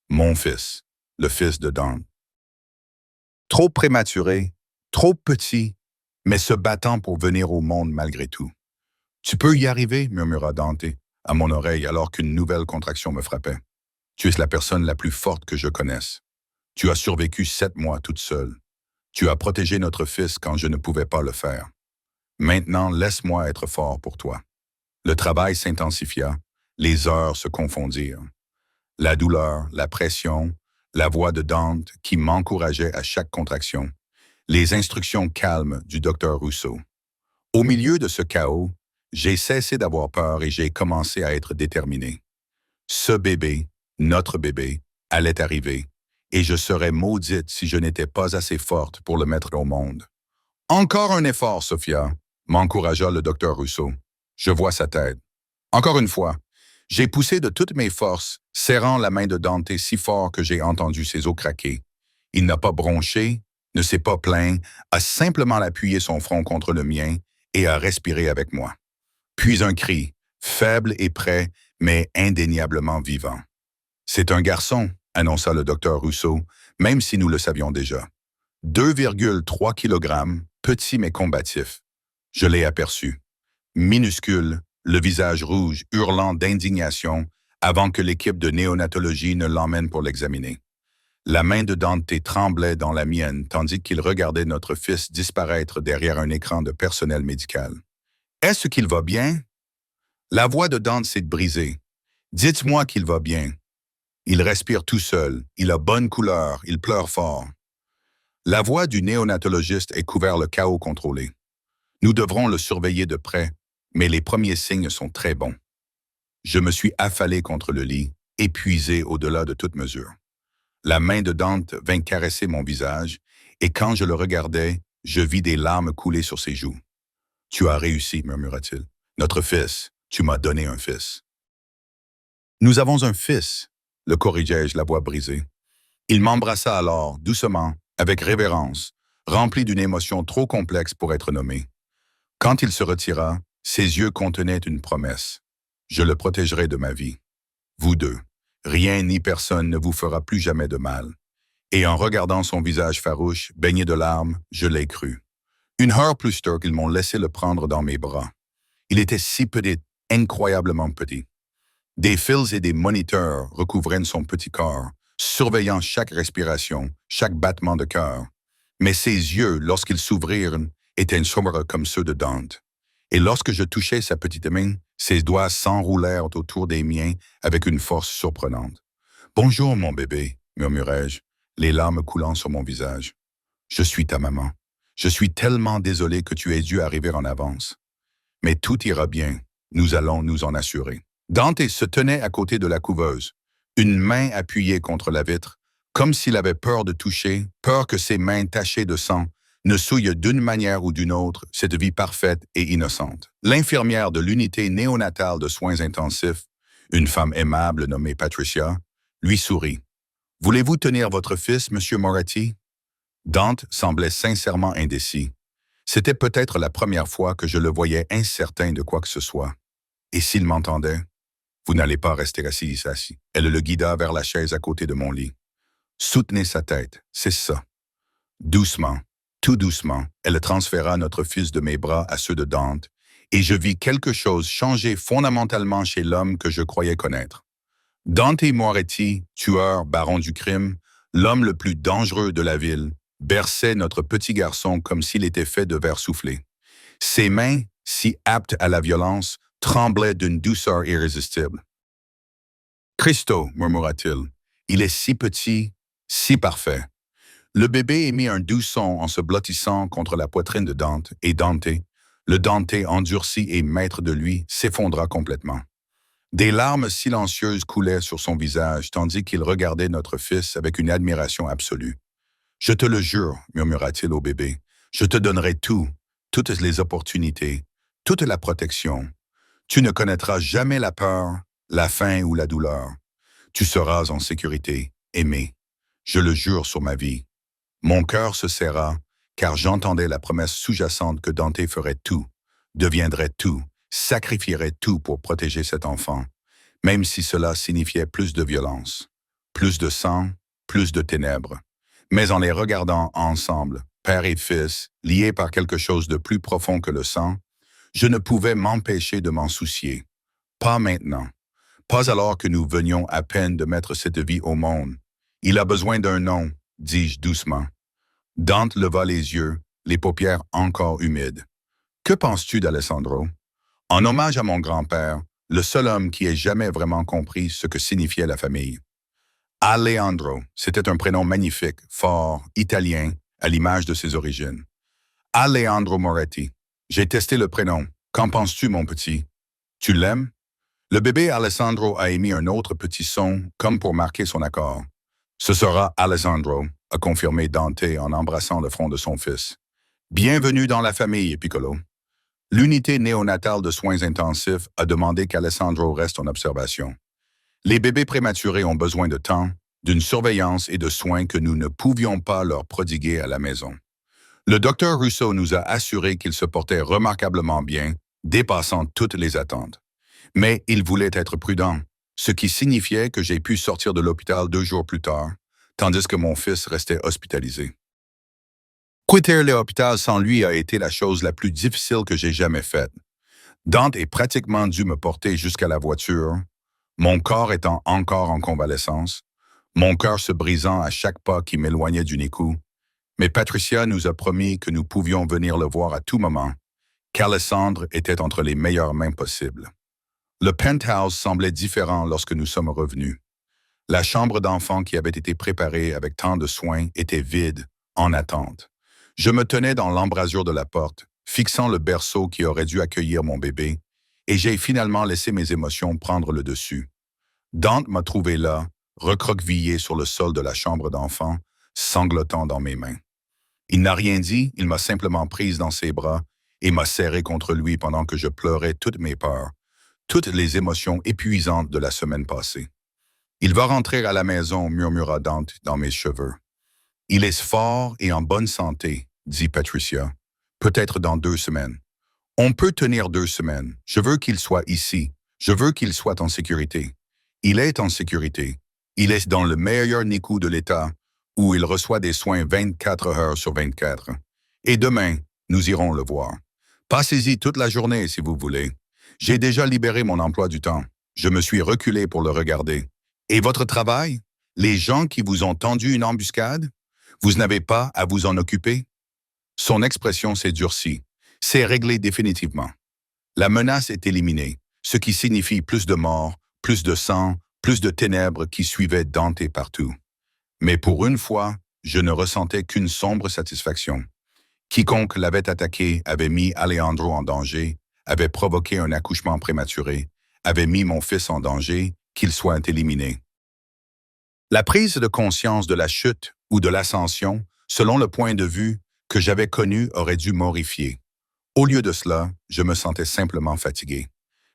Mon fils, le fils de Dante. Trop prématuré, trop petit, mais se battant pour venir au monde malgré tout. « Tu peux y arriver » murmura Dante à mon oreille alors qu'une nouvelle contraction me frappait. « Tu es la personne la plus forte que je connaisse. Tu as survécu 7 mois toute seule. Tu as protégé notre fils quand je ne pouvais pas le faire. Maintenant, laisse-moi être fort pour toi. » Le travail s'intensifia, les heures se confondirent. La douleur, la pression, la voix de Dante qui m'encourageait à chaque contraction, les instructions calmes du docteur Rousseau. Au milieu de ce chaos, j'ai cessé d'avoir peur et j'ai commencé à être déterminé. Ce bébé, notre bébé, allait arriver, et je serais maudite si je n'étais pas assez forte pour le mettre au monde. « Encore un effort, Sophia », m'encouragea le docteur Rousseau. Je vois sa tête. Encore une fois, j'ai poussé de toutes mes forces, serrant la main de Dante si fort que j'ai entendu ses os craquer. Il n'a pas bronché, ne s'est pas plaint, a simplement appuyé son front contre le mien et a respiré avec moi. Puis un cri, faible et près, mais indéniablement vivant. « C'est un garçon », annonça le docteur Rousseau, même si nous le savions déjà. 2,3 kg, petit mais combatif. Je l'ai aperçu. Minuscule, le visage rouge, hurlant d'indignation, avant que l'équipe de néonatologie ne l'emmène pour l'examiner. La main de Dante tremblait dans la mienne, tandis qu'il regardait notre fils disparaître derrière un écran de personnel médical. « Est-ce qu'il va bien? » La voix de Dante s'est brisée. « Dites-moi qu'il va bien. » Il respire tout seul, il a bonne couleur, il pleure fort. La voix du néonatologiste est couvert le chaos contrôlé. Nous devrons le surveiller de près, mais les premiers signes sont très bons. Je me suis affalé contre le lit, épuisé au-delà de toute mesure. La main de Dante vint caresser mon visage, et quand je le regardais, je vis des larmes couler sur ses joues. « Tu as réussi, murmura-t-il. Notre fils, tu m'as donné un fils. »« Nous avons un fils, » le corrigeai-je, la voix brisée. Il m'embrassa alors, doucement, avec révérence, rempli d'une émotion trop complexe pour être nommée. Quand il se retira, ses yeux contenaient une promesse. Je le protégerai de ma vie. Vous deux, rien ni personne ne vous fera plus jamais de mal. Et en regardant son visage farouche, baigné de larmes, je l'ai cru. Une heure plus tard qu'ils m'ont laissé le prendre dans mes bras. Il était si petit, incroyablement petit. Des fils et des moniteurs recouvraient son petit corps, surveillant chaque respiration, chaque battement de cœur. Mais ses yeux, lorsqu'ils s'ouvrirent, étaient sombres comme ceux de Dante. Et lorsque je touchais sa petite main, Ses doigts s'enroulèrent autour des miens avec une force surprenante. « Bonjour, mon bébé, murmurai-je, les larmes coulant sur mon visage. Je suis ta maman. Je suis tellement désolé que tu aies dû arriver en avance. Mais tout ira bien. Nous allons nous en assurer. » Dante se tenait à côté de la couveuse, une main appuyée contre la vitre, comme s'il avait peur de toucher, peur que ses mains tachées de sang ne souillent d'une manière ou d'une autre cette vie parfaite et innocente. L'infirmière de l'unité néonatale de soins intensifs, une femme aimable nommée Patricia, lui sourit. « Voulez-vous tenir votre fils, Monsieur Moretti ?» Dante semblait sincèrement indécis. C'était peut-être la première fois que je le voyais incertain de quoi que ce soit. Et s'il m'entendait? « Vous n'allez pas rester assis. Elle le guida vers la chaise à côté de mon lit. « Soutenez sa tête, c'est ça. » Doucement, tout doucement, elle transféra notre fils de mes bras à ceux de Dante, et je vis quelque chose changer fondamentalement chez l'homme que je croyais connaître. Dante Moretti, tueur, baron du crime, l'homme le plus dangereux de la ville, berçait notre petit garçon comme s'il était fait de verre soufflé. Ses mains, si aptes à la violence, tremblaient d'une douceur irrésistible. « Christo, murmura-t-il, il est si petit, si parfait. » Le bébé émit un doux son en se blottissant contre la poitrine de Dante, et Dante, le Dante endurci et maître de lui, s'effondra complètement. Des larmes silencieuses coulaient sur son visage, tandis qu'il regardait notre fils avec une admiration absolue. « Je te le jure, murmura-t-il au bébé, je te donnerai tout, toutes les opportunités, toute la protection. Tu ne connaîtras jamais la peur, la faim ou la douleur. Tu seras en sécurité, aimé. Je le jure sur ma vie. » Mon cœur se serra, car j'entendais la promesse sous-jacente que Dante ferait tout, deviendrait tout, sacrifierait tout pour protéger cet enfant, même si cela signifiait plus de violence, plus de sang, plus de ténèbres. Mais en les regardant ensemble, père et fils, liés par quelque chose de plus profond que le sang, je ne pouvais m'empêcher de m'en soucier. Pas maintenant. Pas alors que nous venions à peine de mettre cette vie au monde. Il a besoin d'un nom, dis-je doucement. Dante leva les yeux, les paupières encore humides. « Que penses-tu d'Alessandro? » En hommage à mon grand-père, le seul homme qui ait jamais vraiment compris ce que signifiait la famille. Alejandro, c'était un prénom magnifique, fort, italien, à l'image de ses origines. Alejandro Moretti. J'ai testé le prénom. Qu'en penses-tu, mon petit? Tu l'aimes? Le bébé Alessandro a émis un autre petit son, comme pour marquer son accord. Ce sera Alessandro, a confirmé Dante en embrassant le front de son fils. Bienvenue dans la famille, Piccolo. L'unité néonatale de soins intensifs a demandé qu'Alessandro reste en observation. Les bébés prématurés ont besoin de temps, d'une surveillance et de soins que nous ne pouvions pas leur prodiguer à la maison. Le docteur Russo nous a assuré qu'il se portait remarquablement bien, dépassant toutes les attentes. Mais il voulait être prudent, ce qui signifiait que j'ai pu sortir de l'hôpital 2 jours plus tard, tandis que mon fils restait hospitalisé. Quitter l'hôpital sans lui a été la chose la plus difficile que j'ai jamais faite. Dante est pratiquement dû me porter jusqu'à la voiture, mon corps étant encore en convalescence, mon cœur se brisant à chaque pas qui m'éloignait du Nikou. Mais Patricia nous a promis que nous pouvions venir le voir à tout moment, qu'Alessandre était entre les meilleures mains possibles. Le penthouse semblait différent lorsque nous sommes revenus. La chambre d'enfant qui avait été préparée avec tant de soin était vide, en attente. Je me tenais dans l'embrasure de la porte, fixant le berceau qui aurait dû accueillir mon bébé, et j'ai finalement laissé mes émotions prendre le dessus. Dante m'a trouvé là, recroquevillé sur le sol de la chambre d'enfant, sanglotant dans mes mains. Il n'a rien dit, il m'a simplement prise dans ses bras et m'a serré contre lui pendant que je pleurais toutes mes peurs, toutes les émotions épuisantes de la semaine passée. « Il va rentrer à la maison », murmura Dante dans mes cheveux. « Il est fort et en bonne santé », dit Patricia. « Peut-être dans 2 semaines. »« On peut tenir 2 semaines. Je veux qu'il soit ici. Je veux qu'il soit en sécurité. » Il est en sécurité. Il est dans le meilleur Nikou de l'État, où il reçoit des soins 24 heures sur 24. Et demain, nous irons le voir. Passez-y toute la journée si vous voulez. J'ai déjà libéré mon emploi du temps. Je me suis reculé pour le regarder. Et votre travail? Les gens qui vous ont tendu une embuscade? Vous n'avez pas à vous en occuper? Son expression s'est durcie. C'est réglé définitivement. La menace est éliminée. ce qui signifie plus de morts, plus de sang, plus de ténèbres qui suivaient Dante partout. Mais pour une fois, je ne ressentais qu'une sombre satisfaction. Quiconque l'avait attaqué avait mis Alejandro en danger, avait provoqué un accouchement prématuré, avait mis mon fils en danger, qu'il soit éliminé. La prise de conscience de la chute ou de l'ascension, selon le point de vue que j'avais connu, aurait dû m'horrifier. Au lieu de cela, je me sentais simplement fatigué.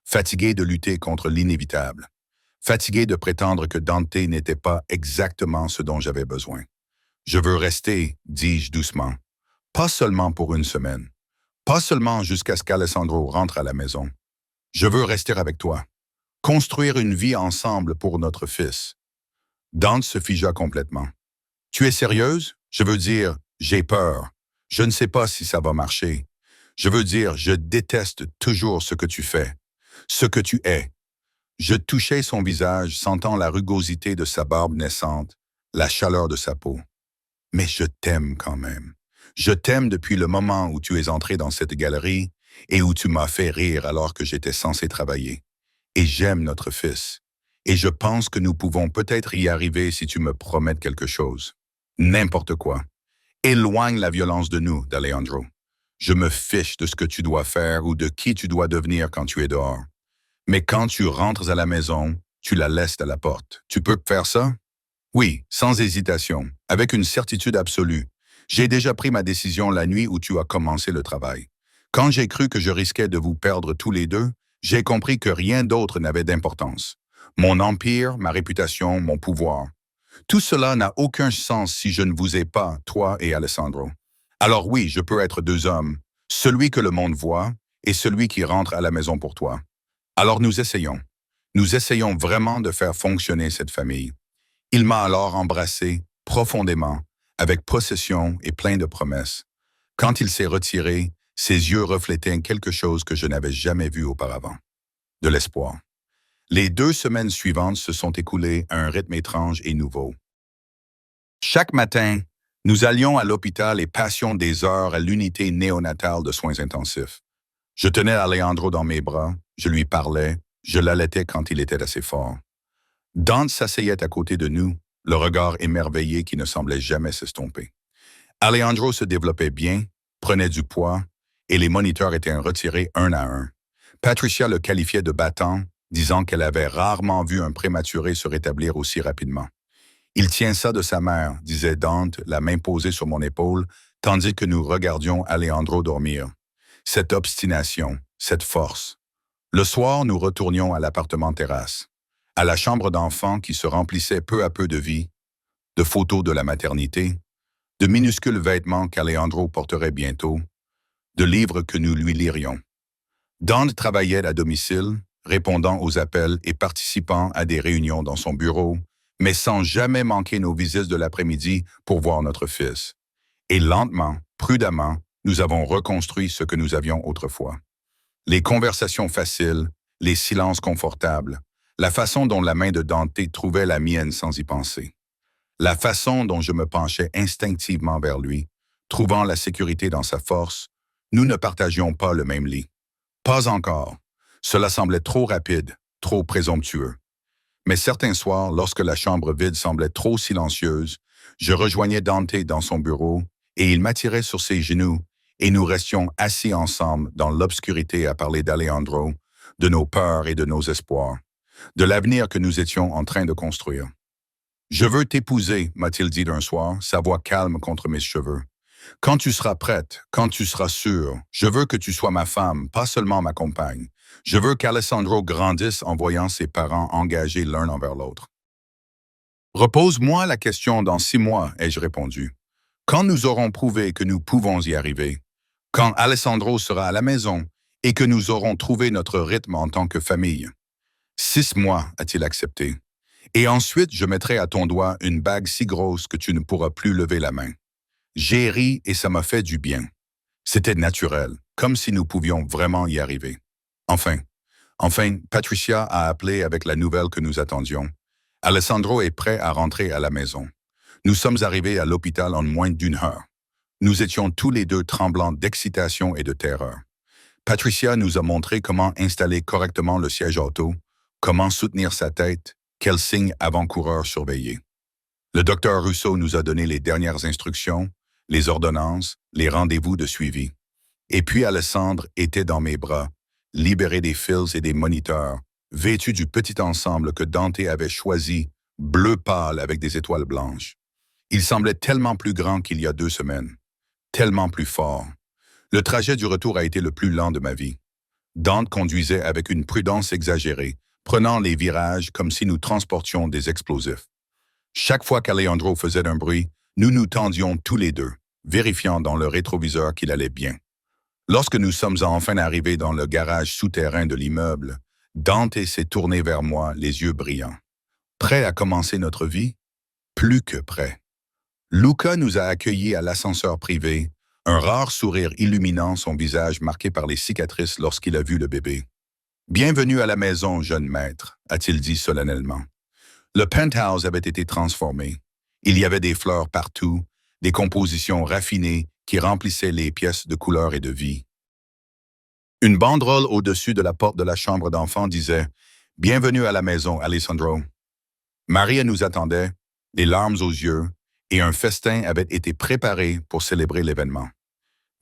Fatigué de lutter contre l'inévitable. Fatigué de prétendre que Dante n'était pas exactement ce dont j'avais besoin. Je veux rester, dis-je doucement. Pas seulement pour une semaine. Pas seulement jusqu'à ce qu'Alessandro rentre à la maison. Je veux rester avec toi. Construire une vie ensemble pour notre fils. Dante se figea complètement. Tu es sérieuse? Je veux dire, j'ai peur. Je ne sais pas si ça va marcher. Je veux dire, je déteste toujours ce que tu fais. Ce que tu es. Je touchais son visage, sentant la rugosité de sa barbe naissante, la chaleur de sa peau. Mais je t'aime quand même. Je t'aime depuis le moment où tu es entré dans cette galerie et où tu m'as fait rire alors que j'étais censé travailler. Et j'aime notre fils. Et je pense que nous pouvons peut-être y arriver si tu me promets quelque chose. N'importe quoi. Éloigne la violence de nous, d'Alejandro. Je me fiche de ce que tu dois faire ou de qui tu dois devenir quand tu es dehors. Mais quand tu rentres à la maison, tu la laisses à la porte. Tu peux faire ça? Oui, sans hésitation, avec une certitude absolue. J'ai déjà pris ma décision la nuit où tu as commencé le travail. Quand j'ai cru que je risquais de vous perdre tous les deux, j'ai compris que rien d'autre n'avait d'importance. Mon empire, ma réputation, mon pouvoir. Tout cela n'a aucun sens si je ne vous ai pas, toi et Alessandro. Alors oui, je peux être deux hommes, celui que le monde voit et celui qui rentre à la maison pour toi. Alors nous essayons. Nous essayons vraiment de faire fonctionner cette famille. Il m'a alors embrassé profondément, avec possession et plein de promesses. Quand il s'est retiré, ses yeux reflétaient quelque chose que je n'avais jamais vu auparavant. De l'espoir. Les 2 semaines suivantes se sont écoulées à un rythme étrange et nouveau. Chaque matin, nous allions à l'hôpital et passions des heures à l'unité néonatale de soins intensifs. Je tenais Alejandro dans mes bras, je lui parlais, je l'allaitais quand il était assez fort. Dante s'asseyait à côté de nous, le regard émerveillé qui ne semblait jamais s'estomper. Alejandro se développait bien, prenait du poids, et les moniteurs étaient retirés un à un. Patricia le qualifiait de battant, disant qu'elle avait rarement vu un prématuré se rétablir aussi rapidement. Il tient ça de sa mère, disait Dante, la main posée sur mon épaule, tandis que nous regardions Alejandro dormir. Cette obstination, cette force. Le soir, nous retournions à l'appartement terrasse, à la chambre d'enfant qui se remplissait peu à peu de vie, de photos de la maternité, de minuscules vêtements qu'Alejandro porterait bientôt, de livres que nous lui lirions. Dante travaillait à domicile, répondant aux appels et participant à des réunions dans son bureau, mais sans jamais manquer nos visites de l'après-midi pour voir notre fils. Et lentement, prudemment, nous avons reconstruit ce que nous avions autrefois. Les conversations faciles, les silences confortables, la façon dont la main de Dante trouvait la mienne sans y penser. La façon dont je me penchais instinctivement vers lui, trouvant la sécurité dans sa force, nous ne partagions pas le même lit. Pas encore. Cela semblait trop rapide, trop présomptueux. Mais certains soirs, lorsque la chambre vide semblait trop silencieuse, je rejoignais Dante dans son bureau et il m'attirait sur ses genoux et nous restions assis ensemble dans l'obscurité à parler d'Alejandro, de nos peurs et de nos espoirs, de l'avenir que nous étions en train de construire. « Je veux t'épouser », m'a-t-il dit d'un soir, sa voix calme contre mes cheveux. « Quand tu seras prête, quand tu seras sûre, je veux que tu sois ma femme, pas seulement ma compagne. Je veux qu'Alessandro grandisse en voyant ses parents engagés l'un envers l'autre. » « Repose-moi la question dans 6 mois, ai-je répondu. Quand nous aurons prouvé que nous pouvons y arriver, quand Alessandro sera à la maison et que nous aurons trouvé notre rythme en tant que famille. 6 mois, a-t-il accepté. Et ensuite, je mettrai à ton doigt une bague si grosse que tu ne pourras plus lever la main. J'ai ri et ça m'a fait du bien. C'était naturel, comme si nous pouvions vraiment y arriver. Enfin, Patricia a appelé avec la nouvelle que nous attendions. Alessandro est prêt à rentrer à la maison. Nous sommes arrivés à l'hôpital en moins d'1 heure. Nous étions tous les deux tremblants d'excitation et de terreur. Patricia nous a montré comment installer correctement le siège auto, comment soutenir sa tête, quels signes avant-coureurs surveiller. Le docteur Rousseau nous a donné les dernières instructions, les ordonnances, les rendez-vous de suivi. Et puis Alessandre était dans mes bras, libéré des fils et des moniteurs, vêtu du petit ensemble que Dante avait choisi, bleu pâle avec des étoiles blanches. Il semblait tellement plus grand qu'il y a 2 semaines, tellement plus fort. Le trajet du retour a été le plus lent de ma vie. Dante conduisait avec une prudence exagérée, prenant les virages comme si nous transportions des explosifs. Chaque fois qu'Alejandro faisait un bruit, nous nous tendions tous les deux, vérifiant dans le rétroviseur qu'il allait bien. Lorsque nous sommes enfin arrivés dans le garage souterrain de l'immeuble, Dante s'est tourné vers moi, les yeux brillants. Prêt à commencer notre vie? Plus que prêt. Luca nous a accueillis à l'ascenseur privé, un rare sourire illuminant son visage marqué par les cicatrices lorsqu'il a vu le bébé. « Bienvenue à la maison, jeune maître », a-t-il dit solennellement. Le penthouse avait été transformé. Il y avait des fleurs partout, des compositions raffinées qui remplissaient les pièces de couleur et de vie. Une banderole au-dessus de la porte de la chambre d'enfant disait « Bienvenue à la maison, Alessandro ». Maria nous attendait, les larmes aux yeux, et un festin avait été préparé pour célébrer l'événement.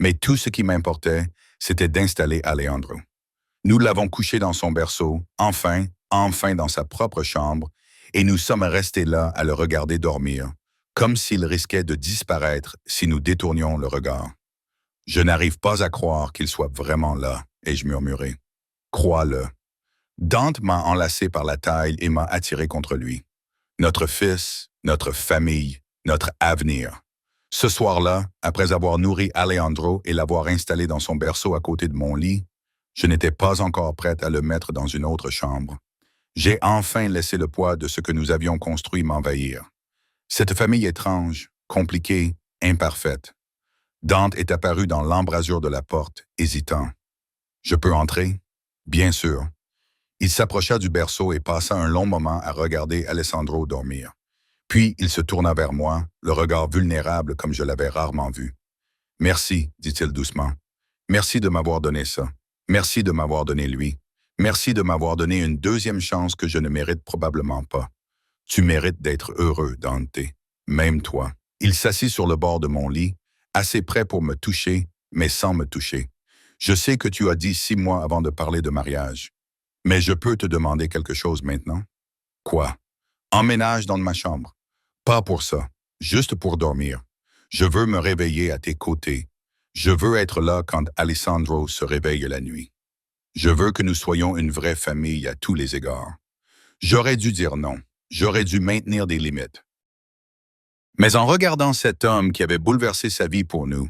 Mais tout ce qui m'importait, c'était d'installer Alejandro. Nous l'avons couché dans son berceau, enfin dans sa propre chambre, et nous sommes restés là à le regarder dormir, comme s'il risquait de disparaître si nous détournions le regard. Je n'arrive pas à croire qu'il soit vraiment là, ai-je murmuré. Crois-le. Dante m'a enlacé par la taille et m'a attiré contre lui. Notre fils, notre famille, notre avenir. Ce soir-là, après avoir nourri Alejandro et l'avoir installé dans son berceau à côté de mon lit, je n'étais pas encore prête à le mettre dans une autre chambre. J'ai enfin laissé le poids de ce que nous avions construit m'envahir. Cette famille étrange, compliquée, imparfaite. Dante est apparu dans l'embrasure de la porte, hésitant. « Je peux entrer? » « Bien sûr. » Il s'approcha du berceau et passa un long moment à regarder Alessandro dormir. Puis il se tourna vers moi, le regard vulnérable comme je l'avais rarement vu. « Merci, dit-il doucement. Merci de m'avoir donné ça. Merci de m'avoir donné lui. Merci de m'avoir donné une deuxième chance que je ne mérite probablement pas. Tu mérites d'être heureux, Dante. Même toi. » Il s'assit sur le bord de mon lit, assez près pour me toucher, mais sans me toucher. « Je sais que tu as dit 6 mois avant de parler de mariage. Mais je peux te demander quelque chose maintenant? » « Quoi? »« Emménage dans ma chambre. Pas pour ça, juste pour dormir. Je veux me réveiller à tes côtés. Je veux être là quand Alessandro se réveille la nuit. Je veux que nous soyons une vraie famille à tous les égards. » J'aurais dû dire non. J'aurais dû maintenir des limites. Mais en regardant cet homme qui avait bouleversé sa vie pour nous,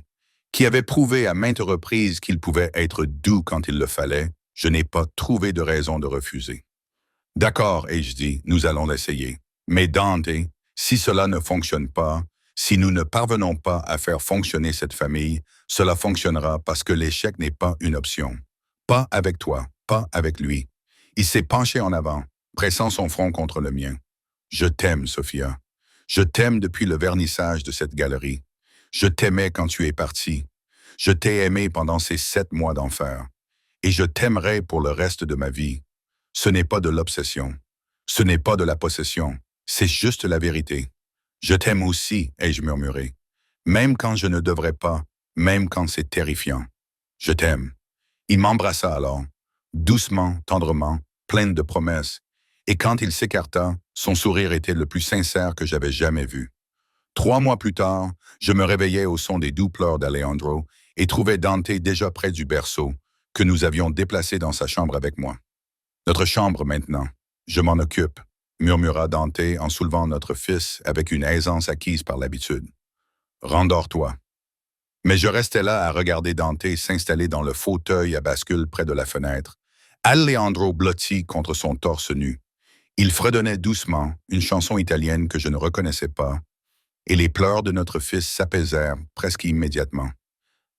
qui avait prouvé à maintes reprises qu'il pouvait être doux quand il le fallait, je n'ai pas trouvé de raison de refuser. « D'accord, ai-je dit, nous allons l'essayer. Mais Dante, si cela ne fonctionne pas, si nous ne parvenons pas à faire fonctionner cette famille, cela fonctionnera parce que l'échec n'est pas une option. Pas avec toi, pas avec lui. » Il s'est penché en avant, pressant son front contre le mien. « Je t'aime, Sophia. Je t'aime depuis le vernissage de cette galerie. Je t'aimais quand tu es partie. Je t'ai aimé pendant ces 7 mois d'enfer. Et je t'aimerai pour le reste de ma vie. Ce n'est pas de l'obsession. Ce n'est pas de la possession. C'est juste la vérité. Je t'aime aussi, ai-je murmuré. Même quand je ne devrais pas, même quand c'est terrifiant. Je t'aime. » Il m'embrassa alors, doucement, tendrement, plein de promesses. Et quand il s'écarta, son sourire était le plus sincère que j'avais jamais vu. 3 mois plus tard, je me réveillais au son des doux pleurs d'Alejandro et trouvais Dante déjà près du berceau, que nous avions déplacé dans sa chambre avec moi. « Notre chambre maintenant. Je m'en occupe », murmura Dante en soulevant notre fils avec une aisance acquise par l'habitude. « Rendors-toi. » Mais je restais là à regarder Dante s'installer dans le fauteuil à bascule près de la fenêtre, Alejandro blotti contre son torse nu. Il fredonnait doucement une chanson italienne que je ne reconnaissais pas, et les pleurs de notre fils s'apaisèrent presque immédiatement.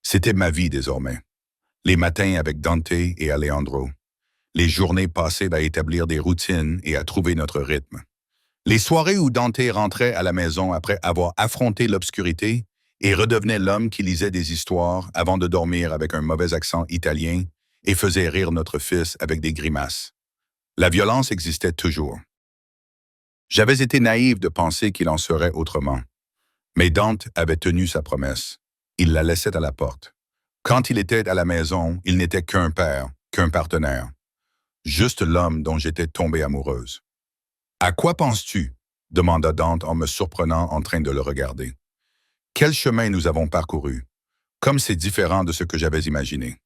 C'était ma vie désormais. Les matins avec Dante et Alejandro. Les journées passées à établir des routines et à trouver notre rythme. Les soirées où Dante rentrait à la maison après avoir affronté l'obscurité et redevenait l'homme qui lisait des histoires avant de dormir avec un mauvais accent italien et faisait rire notre fils avec des grimaces. La violence existait toujours. J'avais été naïf de penser qu'il en serait autrement. Mais Dante avait tenu sa promesse. Il la laissait à la porte. Quand il était à la maison, il n'était qu'un père, qu'un partenaire. Juste l'homme dont j'étais tombée amoureuse. « À quoi penses-tu » demanda Dante en me surprenant en train de le regarder. Quel chemin nous avons parcouru? Comme c'est différent de ce que j'avais imaginé.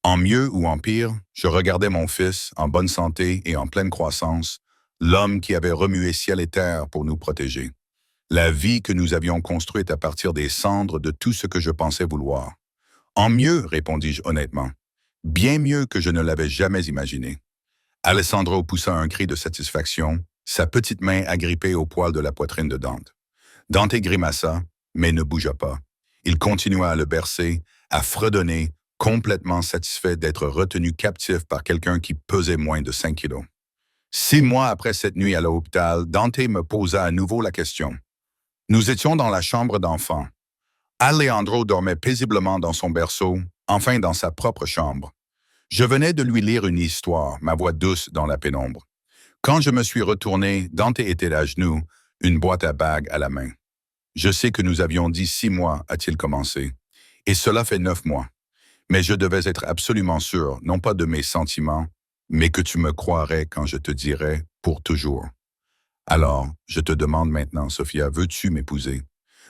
En mieux ou en pire, je regardais mon fils, en bonne santé et en pleine croissance, l'homme qui avait remué ciel et terre pour nous protéger. La vie que nous avions construite à partir des cendres de tout ce que je pensais vouloir. En mieux, répondis-je honnêtement. Bien mieux que je ne l'avais jamais imaginé. Alessandro poussa un cri de satisfaction, sa petite main agrippée au poil de la poitrine de Dante. Dante grimaça, mais ne bougea pas. Il continua à le bercer, à fredonner, complètement satisfait d'être retenu captif par quelqu'un qui pesait moins de 5 kilos. 6 mois après cette nuit à l'hôpital, Dante me posa à nouveau la question. Nous étions dans la chambre d'enfant. Alejandro dormait paisiblement dans son berceau, enfin dans sa propre chambre. Je venais de lui lire une histoire, ma voix douce dans la pénombre. Quand je me suis retourné, Dante était à genoux, une boîte à bagues à la main. Je sais que nous avions dit 6 mois, a-t-il commencé, et cela fait 9 mois. Mais je devais être absolument sûr, non pas de mes sentiments, mais que tu me croirais quand je te dirais pour toujours. Alors, je te demande maintenant, Sophia, veux-tu m'épouser?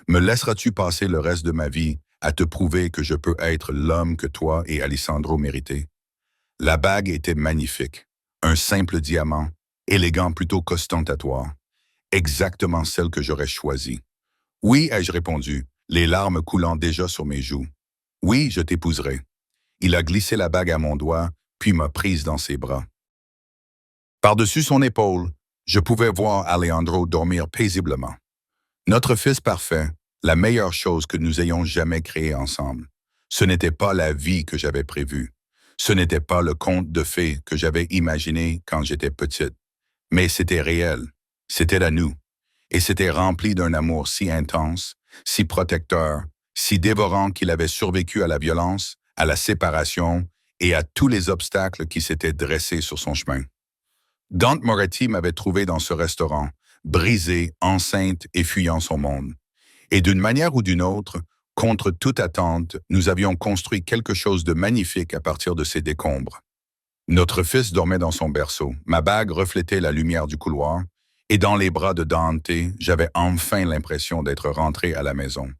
Me laisseras-tu passer le reste de ma vie à te prouver que je peux être l'homme que toi et Alessandro méritez? La bague était magnifique, un simple diamant, élégant plutôt qu'ostentatoire, exactement celle que j'aurais choisie. Oui, ai-je répondu, les larmes coulant déjà sur mes joues. Oui, je t'épouserai. Il a glissé la bague à mon doigt, puis m'a prise dans ses bras. Par-dessus son épaule, je pouvais voir Alejandro dormir paisiblement. Notre fils parfait, la meilleure chose que nous ayons jamais créée ensemble. Ce n'était pas la vie que j'avais prévue. Ce n'était pas le conte de fées que j'avais imaginé quand j'étais petite. Mais c'était réel. C'était à nous. Et c'était rempli d'un amour si intense, si protecteur, si dévorant qu'il avait survécu à la violence, à la séparation et à tous les obstacles qui s'étaient dressés sur son chemin. Dante Moretti m'avait trouvé dans ce restaurant, brisée, enceinte et fuyant son monde. Et d'une manière ou d'une autre, contre toute attente, nous avions construit quelque chose de magnifique à partir de ces décombres. Notre fils dormait dans son berceau, ma bague reflétait la lumière du couloir, et dans les bras de Dante, j'avais enfin l'impression d'être rentré à la maison.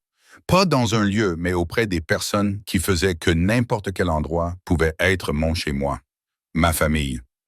Pas dans un lieu, mais auprès des personnes qui faisaient que n'importe quel endroit pouvait être mon chez-moi, ma famille.